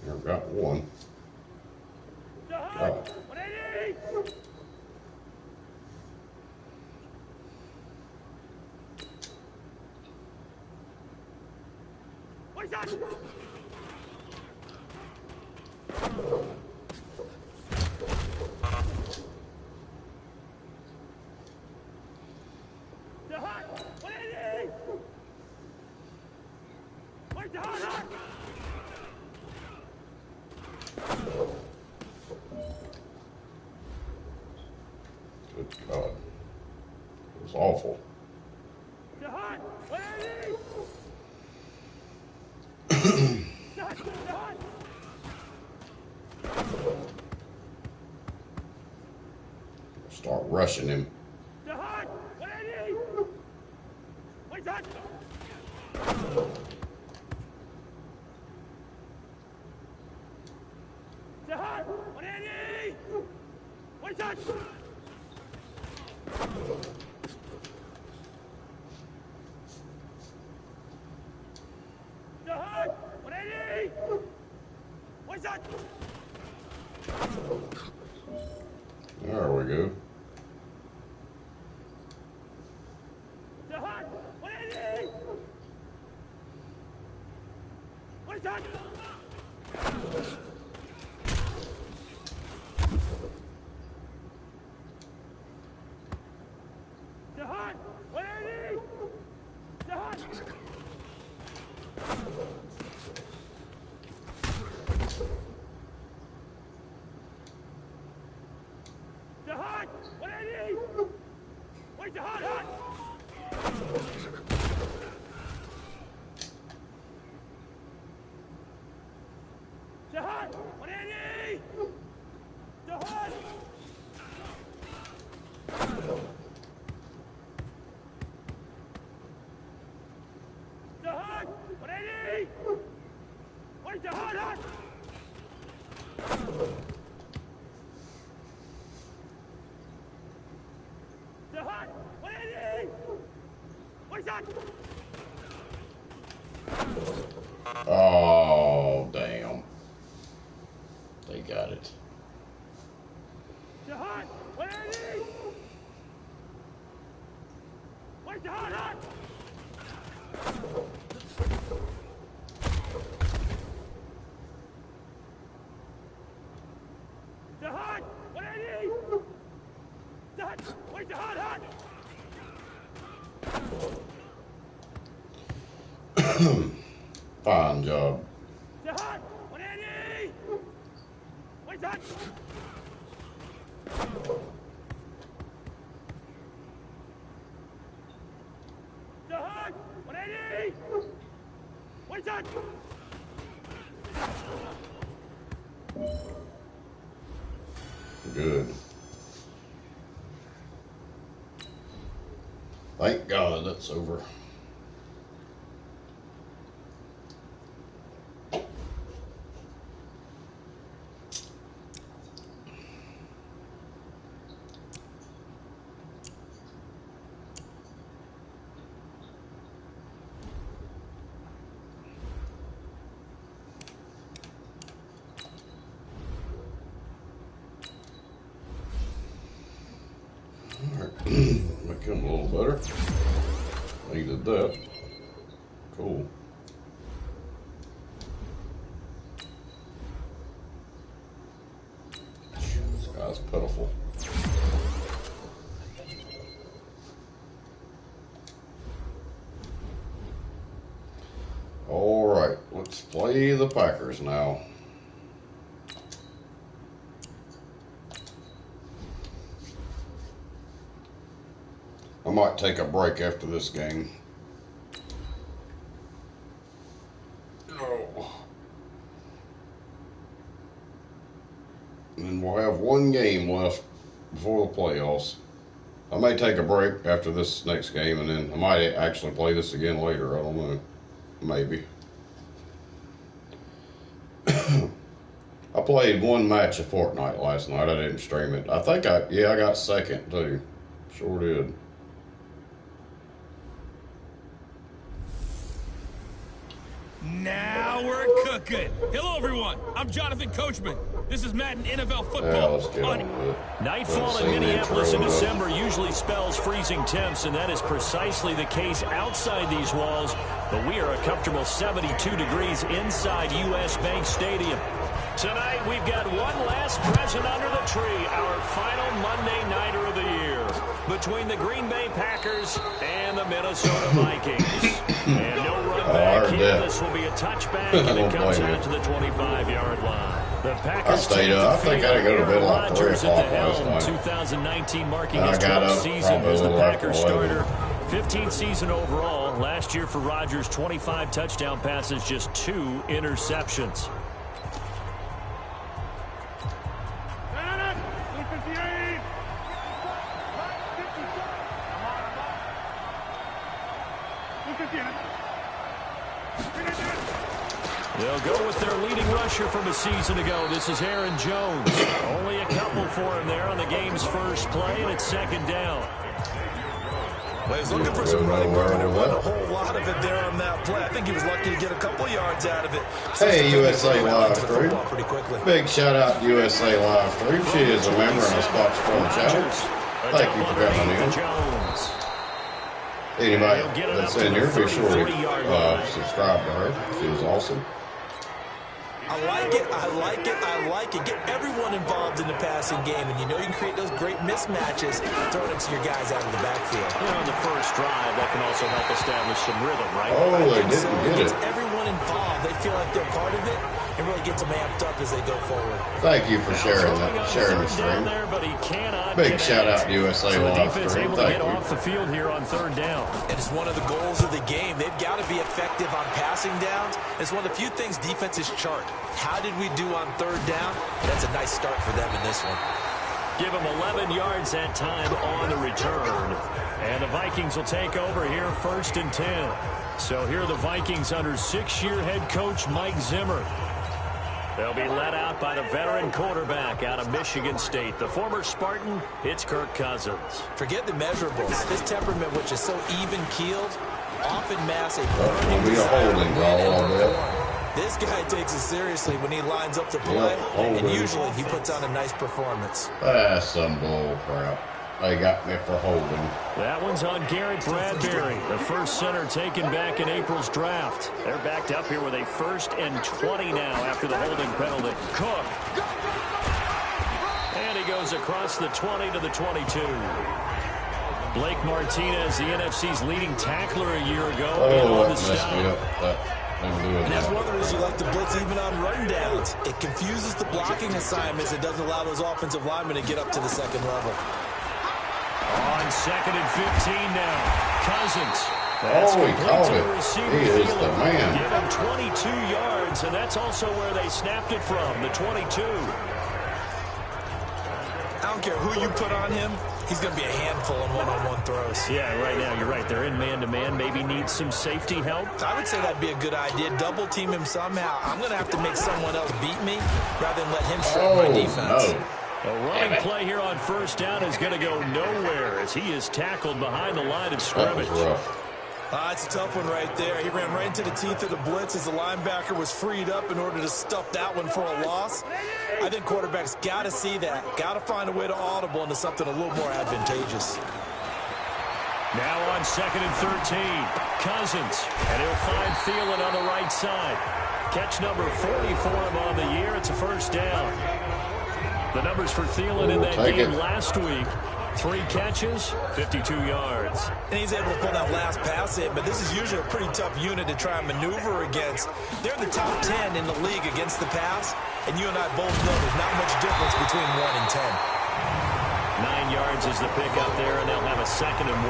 Never got one. God. Good God. It was awful. Start rushing him. There we go. Oh, damn. They got it. Fine job. Good. Thank God that's over. Alright, make him a little better. Needed that. Cool. This guy's pitiful. Alright, let's play the Packers now. I might take a break after this game. Oh. And then we'll have one game left before the playoffs. I may take a break after this next game, and then I might actually play this again later. I don't know. Maybe. I played one match of Fortnite last night. I didn't stream it. I think I got second too. Sure did. Now we're cooking. Hello, everyone. I'm Jonathan Coachman. This is Madden NFL Football. Let's get on with it. Nightfall in Minneapolis in December usually spells freezing temps, and that is precisely the case outside these walls. But we are a comfortable 72 degrees inside U.S. Bank Stadium. Tonight, we've got one last present under the tree, our final Monday Nighter of the year, between the Green Bay Packers and the Minnesota Vikings. And no run back here. This will be a touchback, and it comes out to the 25-yard line. The Packers I think I go to bed like 3 o'clock last night. 2019 marking his 12th season as the Packers starter. 15th season overall. Last year for Rodgers, 25 touchdown passes, just 2 interceptions. They'll go with their leading rusher from a season ago. This is Aaron Jones. Only a couple for him there on the game's first play, and it's second down. Well, he's looking for some running room, and there wasn't a whole lot of it there on that play. I think he was lucky to get a couple yards out of it. Hey, USA Live Stream. Big shout out to USA Live Stream. She is a member and a Scotch Phone channel. Thank you for coming in. Anybody that's in here, be sure to subscribe to her. She is awesome. I like it, I like it, I like it. Get everyone involved in the passing game, and you know you can create those great mismatches throwing it to your guys out of the backfield. You know, on the first drive, that can also help establish some rhythm, right? Oh, they didn't get it. Gets everyone involved. They feel like they're part of it, and really gets them amped up as they go forward. Thank you for sharing that, sharing the stream. Big shout out to USA Live Stream. Thank you. Off the field here on third down. And it's one of the goals of the game. They've got to be effective on passing downs. It's one of the few things defenses chart. How did we do on third down? That's a nice start for them in this one. Give them 11 yards that time on the return. And the Vikings will take over here first and 10. So here are the Vikings under 6-year head coach Mike Zimmer. They'll be led out by the veteran quarterback out of Michigan State. The former Spartan, it's Kirk Cousins. Forget the measurables. His temperament, which is so even-keeled, often masks a burning desire to win and perform. This guy takes it seriously when he lines up to play, and usually he puts on a nice performance. That's some bull crap. They got me for holding. That one's on Garrett Bradbury, the first center taken back in April's draft. They're backed up here with a 1st and 20 now after the holding penalty. Cook. And he goes across the 20 to the 22. Blake Martinez, the NFC's leading tackler a year ago. Oh, that messed me up. And that's one of the reasons you like to blitz even on run downs. It confuses the blocking assignments. It doesn't allow those offensive linemen to get up to the second level. On 2nd and 15 now. Cousins. He caught it. He is the man. Give him 22 yards, and that's also where they snapped it from, the 22. I don't care who you put on him. He's going to be a handful in one-on-one throws. Yeah, right now, you're right. They're in man-to-man. Maybe need some safety help. I would say that'd be a good idea. Double-team him somehow. I'm going to have to make someone else beat me rather than let him shut my defense. No. A running play here on first down is going to go nowhere as he is tackled behind the line of scrimmage. It's a tough one right there. He ran right into the teeth of the blitz as the linebacker was freed up in order to stuff that one for a loss. I think quarterbacks got to see that. Got to find a way to audible into something a little more advantageous. Now on 2nd and 13, Cousins, and he'll find Thielen on the right side. Catch number 40 for him on the year. It's a first down. The numbers for Thielen in that game last week. 3 catches, 52 yards. And he's able to pull that last pass in, but this is usually a pretty tough unit to try and maneuver against. They're in the top 10 in the league against the pass, and you and I both know there's not much difference between 1 and 10. 9 yards is the pickup there, and they'll have a 2nd and 1.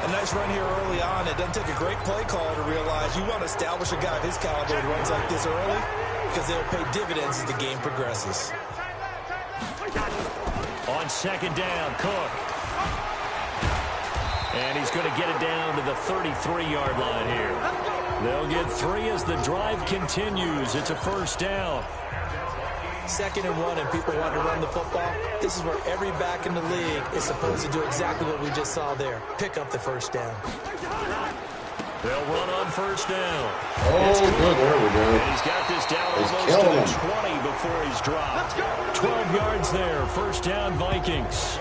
A nice run here early on. It doesn't take a great play caller to realize you want to establish a guy of his caliber who runs like this early because they'll pay dividends as the game progresses. On 2nd down, Cook. And he's going to get it down to the 33-yard line here. They'll get 3 as the drive continues. It's a first down. 2nd and 1, and people want to run the football. This is where every back in the league is supposed to do exactly what we just saw there. Pick up the first down. They'll run on first down. Oh, good. There we go. And he's got this down almost to the 20 before he's dropped. 12 yards there. First down, Vikings.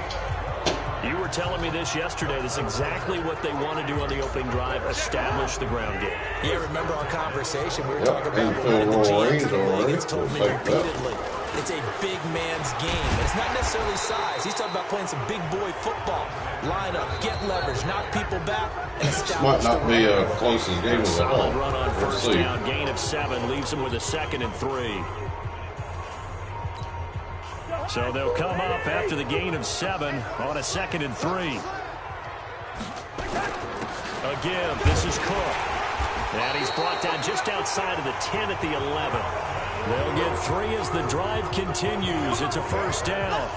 You were telling me this yesterday. This is exactly what they want to do on the opening drive, establish the ground game. Yeah, remember our conversation? We were talking about and one of the Phil GMs in the league Rollins has told me will take that. repeatedly. It's a big man's game. It's not necessarily size. He's talking about playing some big boy football. Line up, get leverage, knock people back, and establish Might not be the a close as game as I Solid thought. run on We'll first see. down. Gain of 7 leaves them with a 2nd and 3. So they'll come up after the gain of 7 on a 2nd and 3. Again, this is Cook. And he's brought down just outside of the 10 at the 11. They'll get 3 as the drive continues. It's a first down.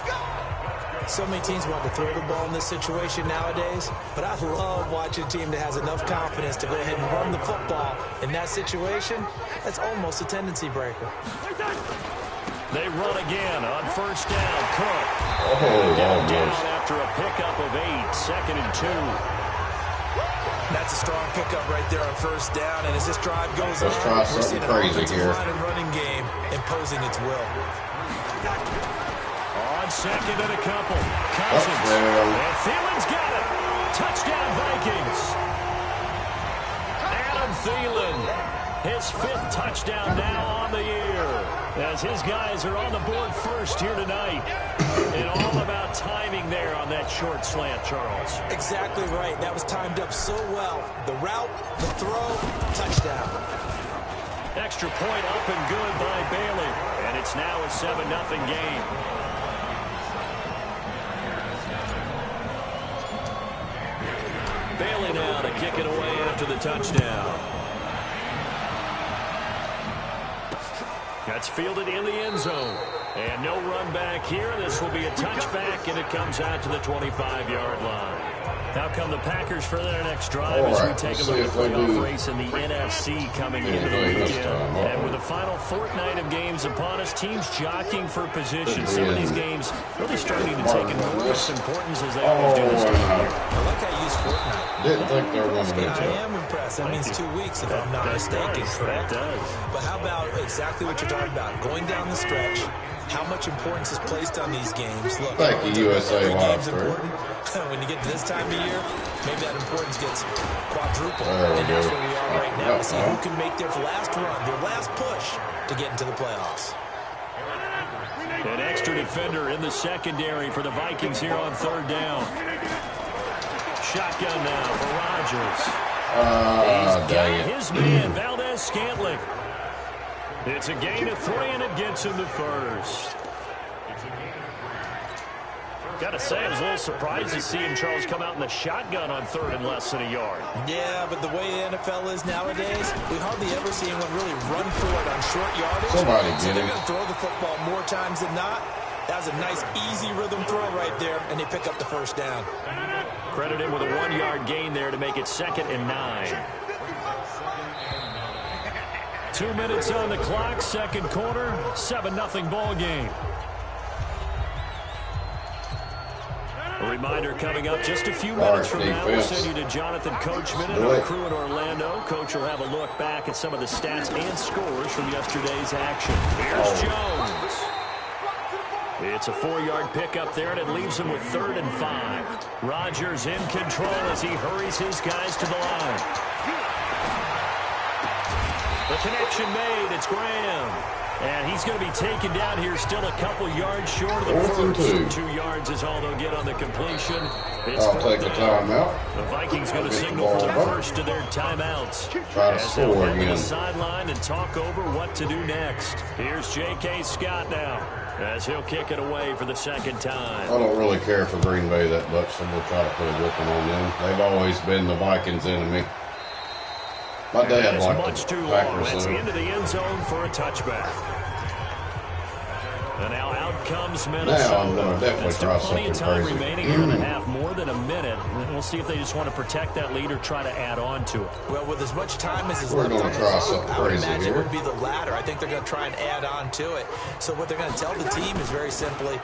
So many teams want to throw the ball in this situation nowadays, but I love watching a team that has enough confidence to go ahead and run the football. In that situation, that's almost a tendency breaker. They run again on first down. Cook. Oh, Down almost. after a pickup of 8, 2nd and 2. That's a strong pickup right there on first down, and as this drive goes Let's on, try we're something seeing an crazy offensive here. line and running game imposing its will. On 2nd and a couple. Cousins. Touchdown. And Thielen's got it. Touchdown, Vikings. Adam Thielen. His 5th touchdown now on the year. As his guys are on the board first here tonight. And all about timing there on that short slant, Charles. Exactly right. That was timed up so well. The route, the throw, touchdown. Extra point up and good by Bailey. And it's now a 7-0 game. Bailey now to kick it away after the touchdown. That's fielded in the end zone. And no run back here. This will be a touchback, and it comes out to the 25-yard line. Now come the Packers for their next drive as we take a look at the playoff race in the NFC coming into the weekend. And with the final fortnight of games upon us, teams jockeying for position. Some of these games really starting to take enormous importance as they always do this time of year. I like how you use Fortnite. Didn't think they were going to do I that. am impressed. That means 2 weeks, if I'm not mistaken, correct? That does. But how about exactly what you're talking about? Going down the stretch, how much importance is placed on these games? Look, Thank you, USA every game's Live, important. When you get to this time of year, maybe that importance gets quadrupled. There we And that's go. where we are right now to see who can make their last run, their last push to get into the playoffs. An extra defender in the secondary for the Vikings here on 3rd down. Shotgun now for Rodgers. He's got his man, Valdez-Scantling. It's a gain of 3, and it gets him to first. Got to say, I was a little surprised to see him, Charles, come out in the shotgun on 3rd and less than a yard. Yeah, but the way the NFL is nowadays, we hardly ever see anyone really run for it on short yardage. Somebody so get they're him. going to throw the football more times than not. That was a nice, easy rhythm throw right there, and they pick up the first down. Credit him with a 1-yard gain there to make it 2nd and 9. 2 minutes on the clock, second quarter, 7-0 ball game. A reminder coming up just a few minutes from now. We'll send you to Jonathan Coachman and our crew in Orlando. Coach will have a look back at some of the stats and scores from yesterday's action. Here's Jones. It's a 4-yard pickup there, and it leaves him with 3rd and 5. Rodgers in control as he hurries his guys to the line. The connection made. It's Graham. And he's going to be taken down here still a couple yards short of the first. 2 yards is all they'll get on the completion. I'll take the timeout. The Vikings going to signal for the first of their timeouts. Try to As they'll score head to the again. sideline and talk over what to do next. Here's J.K. Scott now as he'll kick it away for the 2nd time. I don't really care for Green Bay that much, so we'll try to put a whipping on them. They've always been the Vikings' enemy. My dad It's liked much the too long. Packers, That's though. into the end zone for a touchback. And now out comes Minnesota. Now I'm going to definitely There's still try plenty of something time crazy. remaining here in the half, more than a minute. And we'll see if they just want to protect that lead or try to add on to it. Well, with as much time as is We're left gonna on the try clock, something I would crazy imagine here. it would be the latter. I think they're going to try and add on to it. So what they're going to tell the team is very simply,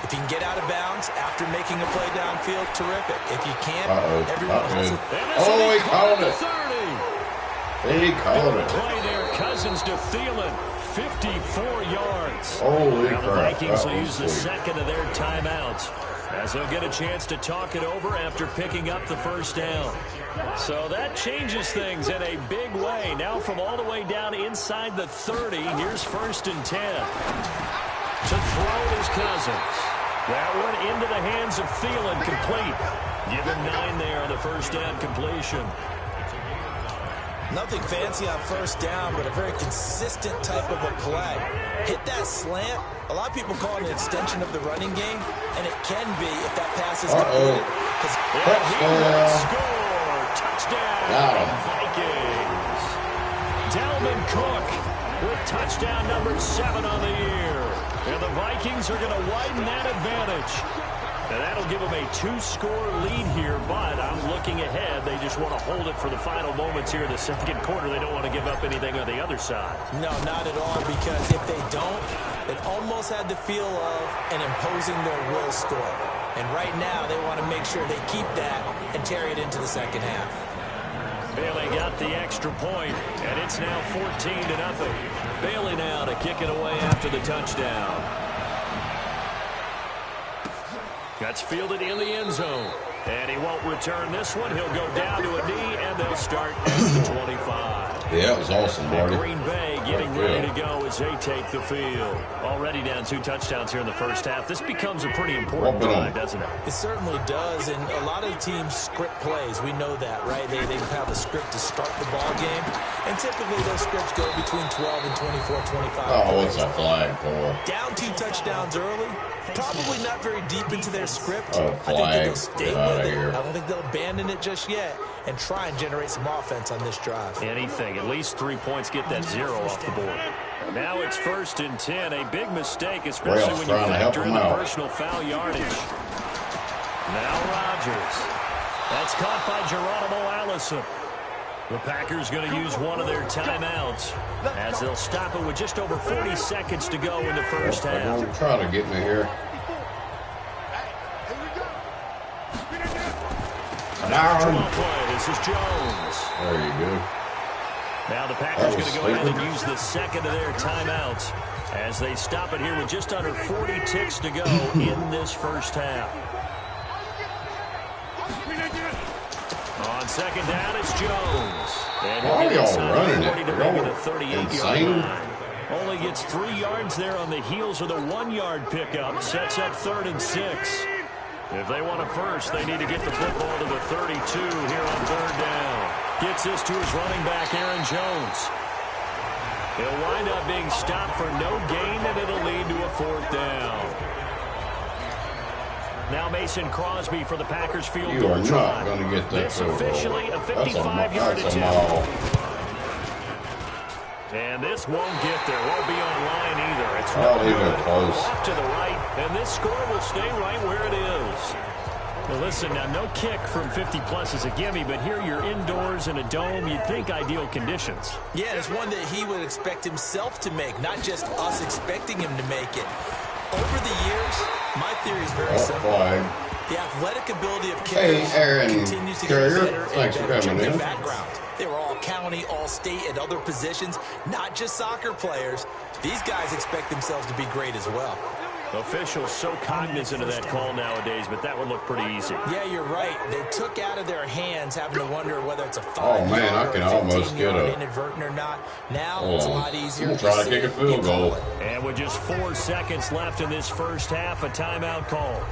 if you can get out of bounds after making a play downfield, terrific. If you can't, everyone Not has good. it. Oh, he called it. 30. He called it. Play there, Cousins to Thielen, 54 yards. Holy Now the crap. Vikings That will was use the sweet. 2nd of their timeouts. as they'll get a chance to talk it over after picking up the first down. So that changes things in a big way. Now from all the way down inside the 30, here's 1st and 10. To throw his Cousins. That one into the hands of Thielen, complete. Give him 9 there on the first down completion. Nothing fancy on first down, but a very consistent type of a play. Hit that slant. A lot of people call it an extension of the running game, and it can be if that pass is completed. Touchdown, Vikings. Dalvin Cook with touchdown number 7 on the year. And the Vikings are going to widen that advantage. And that'll give them a 2-score lead here, but I'm looking ahead. They just want to hold it for the final moments here in the second quarter. They don't want to give up anything on the other side. No, not at all, because if they don't, it almost had the feel of an imposing their will score. And right now, they want to make sure they keep that and carry it into the second half. Bailey got the extra point, and it's now 14-0. Bailey now to kick it away after the touchdown. That's fielded in the end zone. And he won't return this one. He'll go down to a knee, and they'll start at the 25. Yeah, that was awesome, Marty. Green Bay getting ready to go as they take the field. Already down 2 touchdowns here in the first half. This becomes a pretty important drive, doesn't it? It certainly does, and a lot of teams script plays. We know that, right? They have a script to start the ball game, and typically those scripts go between 12 and 24, 25. Oh, what's a flag for? Down 2 touchdowns early. Probably not very deep into their script. Oh, I think that they'll stay with it. Here. I don't think they'll abandon it just yet and try and generate some offense on this drive. Anything. At least 3 points, get that 0 off the board. Now it's 1st and 10. A big mistake, especially when you factor in the personal foul yardage. Now Rodgers. That's caught by Geronimo Allison. The Packers going to use one of their timeouts as they'll stop it with just over 40 seconds to go in the first half. They're going to try to get me here. This is Jones. There you go. Now the Packers going to go ahead and use the second of their timeouts as they stop it here with just under 40 ticks to go in this first half. On second down, it's Jones. And why are y'all running it? To make it a 38-yard line. Only gets 3 yards there on the heels of the 1-yard pickup. Sets up 3rd and 6. If they want a first, they need to get the football to the 32 here on 3rd down. Gets this to his running back, Aaron Jones. He'll wind up being stopped for no gain, and it'll lead to a 4th down. Now Mason Crosby for the Packers field goal drive. You are not going to get that. This officially a 55-yard attempt. And this won't get there. Won't be online either. It's not even close. Off to the right, and this score will stay right where it is. Well, listen, now no kick from 50-plus is a gimme, but here you're indoors in a dome. You'd think ideal conditions. Yeah, it's one that he would expect himself to make, not just us expecting him to make it. Over the years, my theory is very simple. The athletic ability of kickers continues to get better and better from their background. They were all county, all state, and other positions, not just soccer players. These guys expect themselves to be great as well. Officials so cognizant of that call nowadays, but that would look pretty easy. Yeah, you're right. They took out of their hands having to wonder whether it's a 5-yard oh, man, I can almost get a inadvertent or not. Now it's a lot easier. Try to kick a field goal. And with just 4 seconds left in this first half, a timeout call.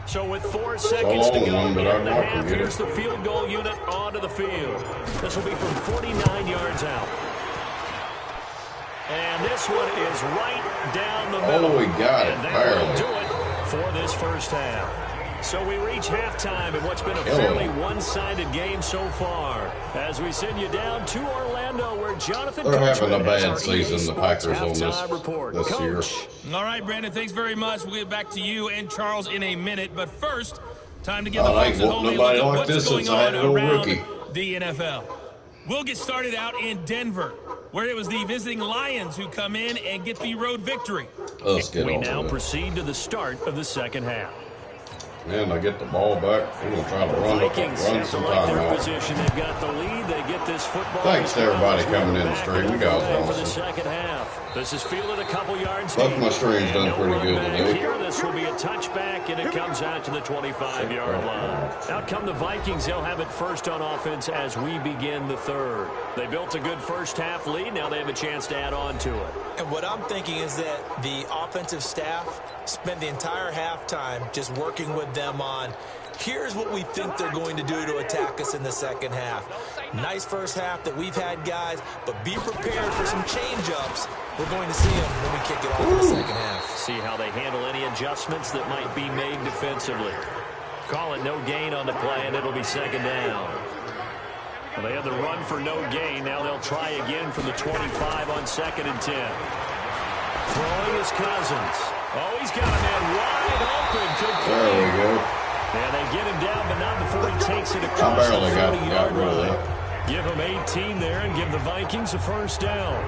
So with 4 seconds to go in the half, here's the field goal unit onto the field. This will be from 49 yards out. And this one is right down the middle. Oh, we got it, and that barely. will do it for this first half. So we reach halftime in what's been a fairly one-sided game so far. As we send you down to Orlando, where Jonathan They're having a has bad our season, EA the Packers, on halftime report. this year. All right, Brandon, thanks very much. We'll get back to you and Charles in a minute. But first, time to give the folks at home a look at what's going on around the NFL. We'll get started out in Denver, where it was the visiting Lions who come in and get the road victory. Let's get we on now with it. proceed to the start of the second half. And they get the ball back. We're going to try to run some time out. Position. They've got the lead. They get this football. Thanks to everybody coming in the stream. You guys are for the awesome. second half. This is fielded a couple yards Both deep. my streams done pretty good today. Here, this will be a touchback, and it comes out to the 25-yard line. Out come the Vikings. They'll have it first on offense as we begin the third. They built a good first-half lead. Now they have a chance to add on to it. And what I'm thinking is that the offensive staff spent the entire halftime just working with them on, here's what we think they're going to do to attack us in the second half. Nice first half that we've had, guys, but be prepared for some change-ups. We're going to see them when we kick it off in the second half. See how they handle any adjustments that might be made defensively. Call it no gain on the play, and it'll be second down. Well, they had the run for no gain. Now they'll try again from the 25 on 2nd and 10. Throwing is Cousins. Oh, he's got a man wide open. There we go. And they get him down, but not before he takes it across I barely the got 40-yard rid of line. that. Give him 18 there and give the Vikings a first down.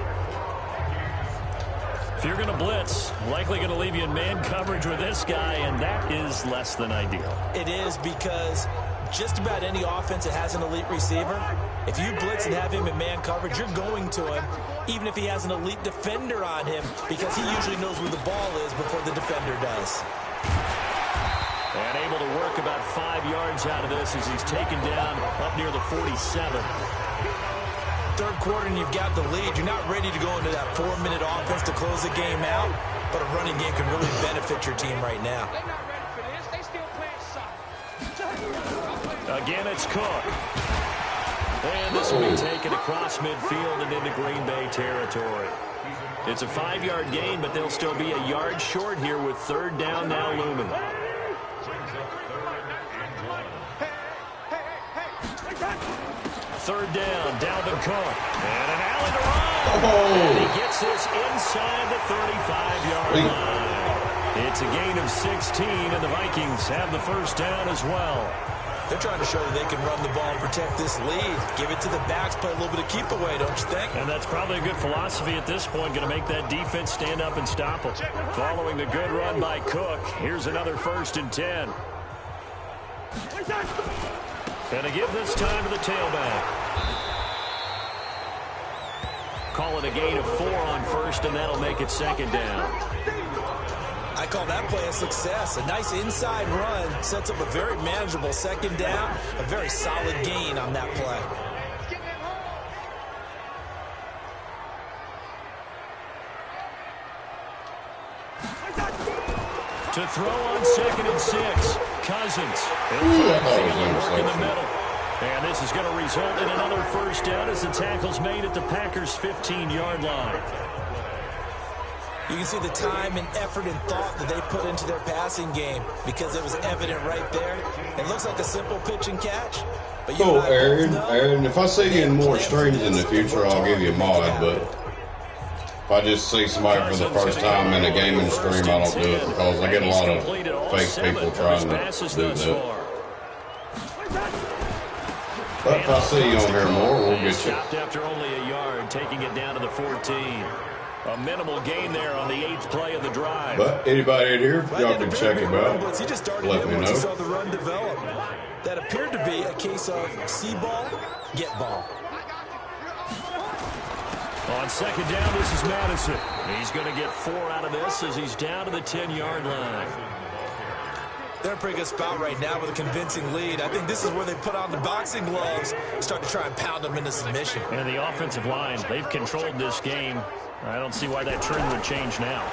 If you're going to blitz, likely going to leave you in man coverage with this guy, and that is less than ideal. It is, because just about any offense that has an elite receiver, if you blitz and have him in man coverage, you're going to him, even if he has an elite defender on him, because he usually knows where the ball is before the defender does. And able to work about 5 yards out of this as he's taken down up near the 47. Third quarter and you've got the lead. You're not ready to go into that 4-minute offense to close the game out, but a running game can really benefit your team right now. Again, it's Cook. And this will be taken across midfield and into Green Bay territory. It's a 5-yard gain, but they'll still be a yard short here with third down now looming. Third down, Dalvin Cook. And an alley to run. And he gets this inside the 35-yard line. It's a gain of 16, and the Vikings have the first down as well. They're trying to show that they can run the ball and protect this lead. Give it to the backs, play a little bit of keep away, don't you think? And that's probably a good philosophy at this point, going to make that defense stand up and stop them. Following the good run by Cook, here's another 1st and 10. And to give this time to the tailback. Call it a gain of 4 on 1st, and that'll make it 2nd down. I call that play a success. A nice inside run sets up a very manageable 2nd down. A very solid gain on that play. To throw on 2nd and 6. Cousins. Work in the middle. And this is going to result in another first down as the tackle's made at the Packers' 15-yard line. You can see the time and effort and thought that they put into their passing game because it was evident right there. It looks like a simple pitch and catch. But you Aaron, if I see you in more streams in the future, I'll give you a mod, but if I just see somebody for the first time in a gaming stream, I don't do it because I get a lot of fake people trying to do that. But if I see you on here more, we'll get you. Stopped after only a yard, taking it down to the 14. A minimal gain there on the 8th play of the drive. But anybody in here, y'all can check him out. He just started Let me once he know. saw the run develop. That appeared to be a case of see ball, get ball. On 2nd down, this is Madison. He's going to get 4 out of this as he's down to the 10-yard line. They're in a pretty good spot right now with a convincing lead. I think this is where they put on the boxing gloves and start to try and pound them into submission. And the offensive line, they've controlled this game. I don't see why that trend would change now.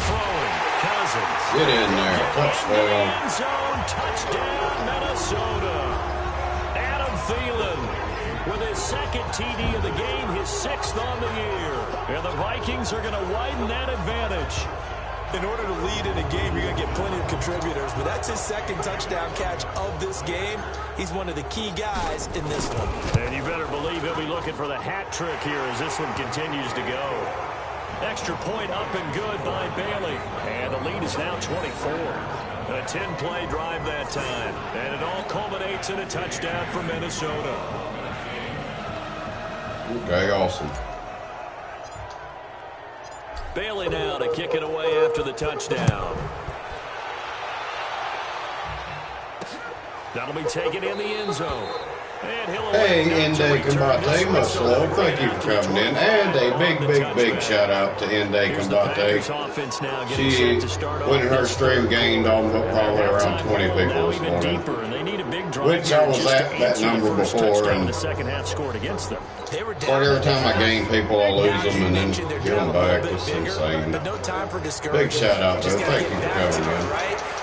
Throwing, Cousins. Get in there. Touchdown. End zone, touchdown, Minnesota. Adam Thielen with his 2nd TD of the game, his 6th on the year. And the Vikings are going to widen that advantage. In order to lead in a game, you're going to get plenty of contributors, but that's his 2nd touchdown catch of this game. He's one of the key guys in this one. And you better believe he'll be looking for the hat trick here as this one continues to go. Extra point up and good by Bailey. And the lead is now 24. A 10-play drive that time. And it all culminates in a touchdown for Minnesota. Okay, awesome. Bailey now to kick it away after the touchdown. That'll be taken in the end zone. And he'll Hey, Ende Combate, much love. Thank you for coming in. And a big shout out to Ende Combate. She, when her stream gained on probably around 20 people this morning. Which I was at that number before. And every time I gain people, I lose them and then get them back. It's insane. Big shout out to her. Thank you for coming in.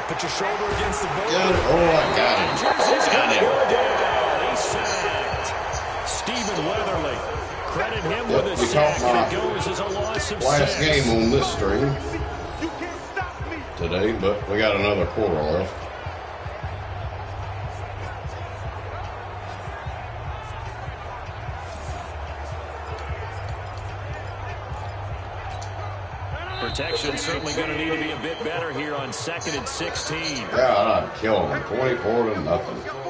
Put your shoulder against the board. I got him. Got him. Sacked. Stephen Weatherly. Credit him with a We sack, caught and it goes as a loss of last 6. game on this stream today, but we got another quarter left. Protection certainly going to need to be a bit better here on 2nd and 16. God, I'd kill them. 24-0.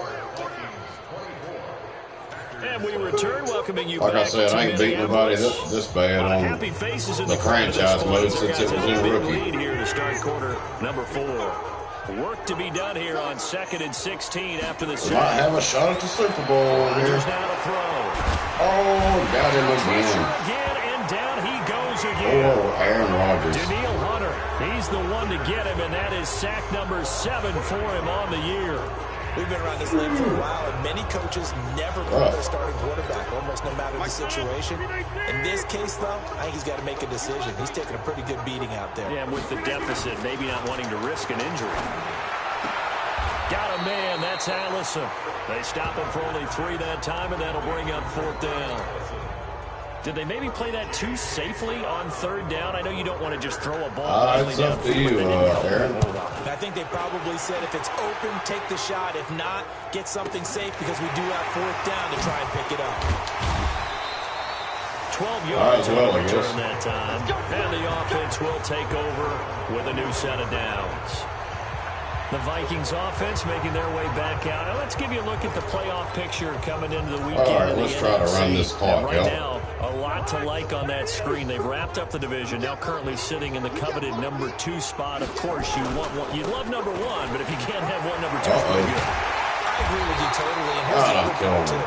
And we return, welcoming you Like back I said, I ain't beat nobody this bad on happy faces in the franchise mode since it was in rookie. Lead here to start quarter number 4. Work to be done here on 2nd and 16 after the Might have a shot at the Super Bowl over here. Now to throw. Oh, got him again. Again, and down he goes again. Oh, Aaron Rodgers. Daniil Hunter, he's the one to get him, and that is sack number 7 for him on the year. We've been around this league for a while, and many coaches never put their starting quarterback, almost no matter the situation. In this case, though, I think he's got to make a decision. He's taking a pretty good beating out there. Yeah, with the deficit, maybe not wanting to risk an injury. Got a man, that's Allison. They stop him for only 3 that time, and that'll bring up 4th down. Did they maybe play that too safely on 3rd down? I know you don't want to just throw a ball. It's up to you, Aaron. I think they probably said if it's open, take the shot. If not, get something safe because we do have 4th down to try and pick it up. 12 yards on the return guess. that time. And the offense will take over with a new set of downs. The Vikings offense making their way back out. Now let's give you a look at the playoff picture coming into the weekend. All right, let's try to run this clock right out. now, a lot to like on that screen. They've wrapped up the division, now currently sitting in the coveted number 2 spot. Of course, you want one. You'd love number 1, but if you can't have one, number 2 is pretty good. I agree with you totally. And here's the other part, too.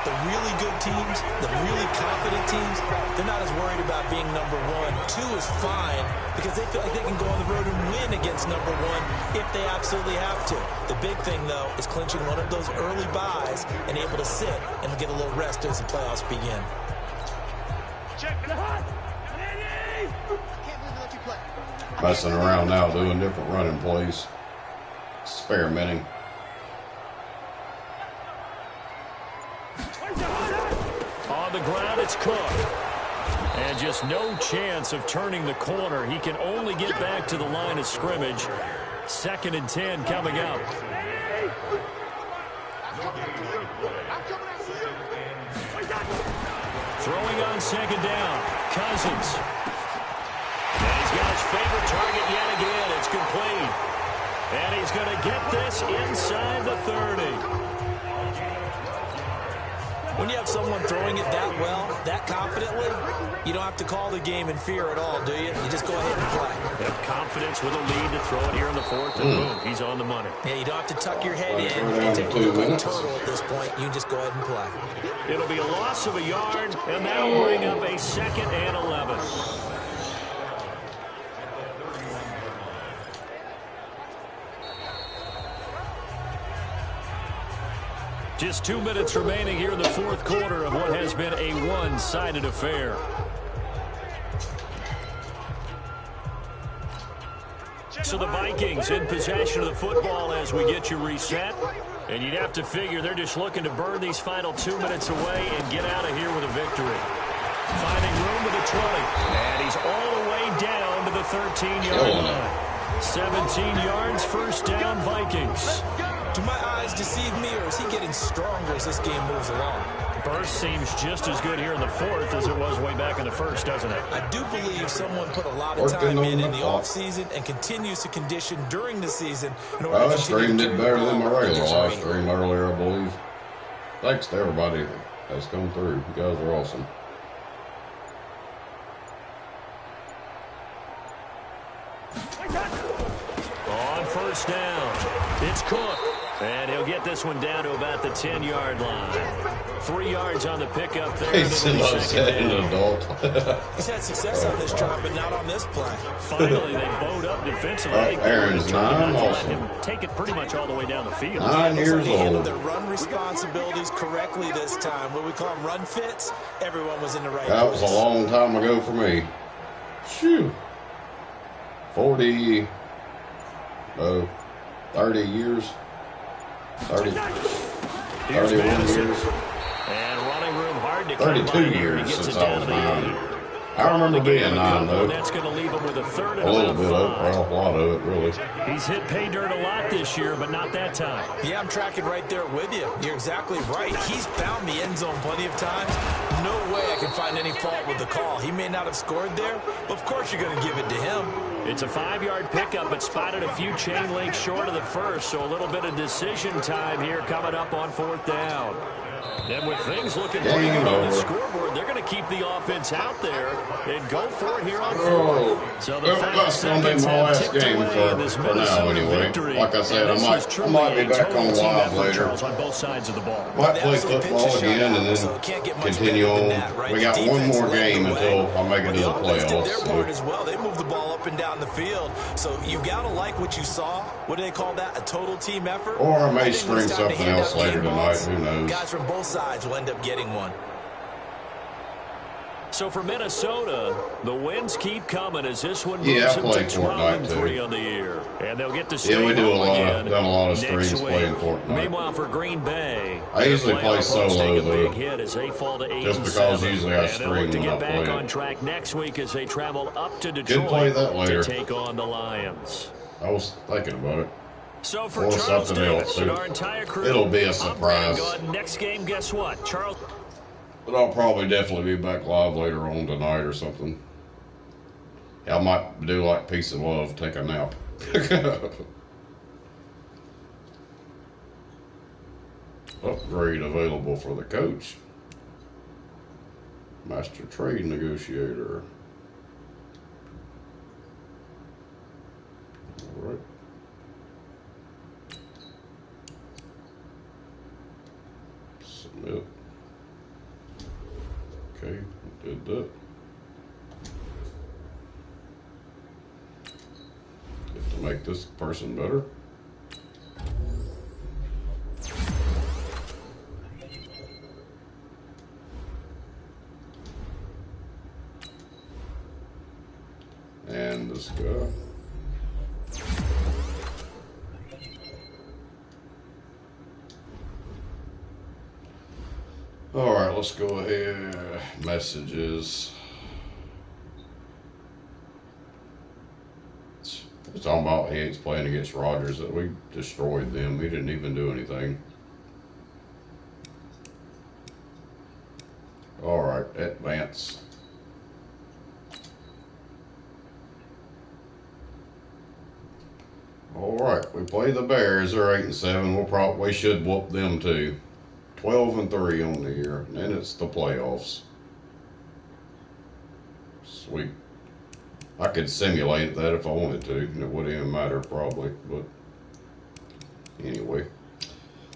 The really good teams, the really confident teams, they're not as worried about being number 1. 2 is fine because they feel like they can go on the road and win against number 1 if they absolutely have to. The big thing, though, is clinching one of those early buys and able to sit and get a little rest as the playoffs begin. Messing around now, doing different running plays. Experimenting. On the ground, it's Cook. And just no chance of turning the corner. He can only get back to the line of scrimmage. 2nd and 10 coming up. Throwing on 2nd down. Cousins. And he's got his favorite target yet again. It's complete. And he's going to get this inside the 30. When you have someone throwing it that well, that confidently, you don't have to call the game in fear at all, do you? You just go ahead and play. Have confidence with a lead to throw it here in the 4th, and boom, he's on the money. Yeah, you don't have to tuck your head in and take a look like a turtle at this point. You just go ahead and play. It'll be a loss of a yard, and that'll bring up a 2nd and 11. Just 2 minutes remaining here in the 4th quarter of what has been a one-sided affair. So the Vikings in possession of the football as we get you reset. And you'd have to figure they're just looking to burn these final 2 minutes away and get out of here with a victory. Finding room to the 20. And he's all the way down to the 13-yard line. 17 yards, 1st down, Vikings. Do my eyes deceive me, or is he getting stronger as this game moves along? Burst seems just as good here in the 4th as it was way back in the 1st, doesn't it? I do believe someone put a lot of time in the offseason and continues to condition during the season. Well, I streamed it better than my regular live stream earlier, I believe. Thanks to everybody that's come through. You guys are awesome. On 1st down, it's Cook. And he'll get this one down to about the 10-yard line. 3 yards on the pickup there. He's the most an adult. He's had success on this drive, but not on this play. Finally, they bowed up defensively. I think Aaron's 9, let him take it pretty much all the way down the field. 9 years They handled old. their run responsibilities correctly this time. What we call them run fits, everyone was in the right That place. was a long time ago for me. Shoo. 30 years. 31 years. And running room hard to come 32 by here. He years gets since it I down was to the 9. 8. I remember being 9 And though. that's going to leave him with a third and A little about bit of, 5. well, a lot of it really. He's hit pay dirt a lot this year, but not that time. Yeah, I'm tracking right there with you. You're exactly right. He's found the end zone plenty of times. No way I can find any fault with the call. He may not have scored there, but of course you're going to give it to him. It's a 5-yard pickup, but spotted a few chain links short of the first, so a little bit of decision time here coming up on 4th down. And with things looking pretty good on the scoreboard, they're going to keep the offense out there and go for it here on 4th. So the That's going to be my last game for now anyway. Like I said, I might be back on live later. On both sides of the ball. Might play football again and then continue on. We got one more game until I make it to the playoffs. As well. They move the ball up and down the field. So you got to like what you saw. What do they call that? A total team effort? Or I may stream something else later tonight. Who knows? Guys from both sides will end up getting one. So for Minnesota, the wins keep coming as this one moves I them play to Fortnite 12-3 too. on the year. And they'll get to stay We do home done a lot of next streams week. playing Fortnite. Meanwhile, for Green Bay, I usually play solo a though. big hit as they fall to 8-7. Just because usually I And they'll look stream to when I get back play on it. track next week as they travel up to play Detroit that later. to take on the Lions. I was thinking about it. So for Or Charles something else, Davis and too. our entire crew, It'll be a I'm Brad surprise. Gordon. Next game, guess what? Charles. But I'll probably definitely be back live later on tonight or something. Yeah, I might do like Peace and Love, take a nap. Upgrade available for the coach. Master Trade Negotiator. All right. Submit. Okay, did that. Get to make this person better. And this guy. All right, let's go ahead. Messages. It's talking about He's playing against Rodgers, that we destroyed them. We didn't even do anything. All right, advance. All right, we play the Bears. They're 8-7. We should whoop them too. 12-3 on the year, and then it's the playoffs. Sweet. I could simulate that if I wanted to, and it wouldn't even matter probably, but anyway.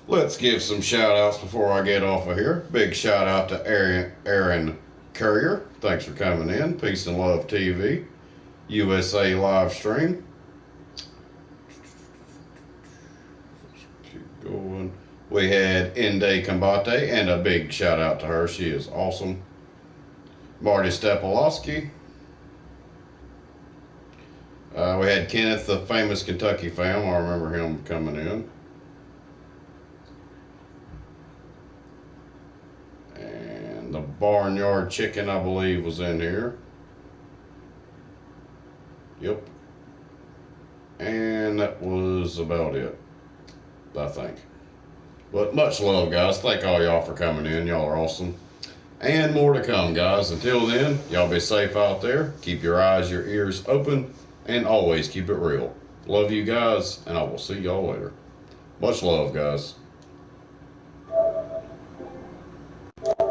Let's give some shout outs before I get off of here. Big shout out to Aaron Courier. Thanks for coming in. Peace and Love TV. USA live stream. Keep going. We had Inde Combate, and a big shout out to her. She is awesome. Marty Stepolowski. We had Kenneth, the famous Kentucky fan. I remember him coming in. And the Barnyard Chicken, I believe, was in here. Yep. And that was about it, I think. But much love, guys. Thank all y'all for coming in. Y'all are awesome. And more to come, guys. Until then, y'all be safe out there. Keep your eyes, your ears open, and always keep it real. Love you guys, and I will see y'all later. Much love, guys.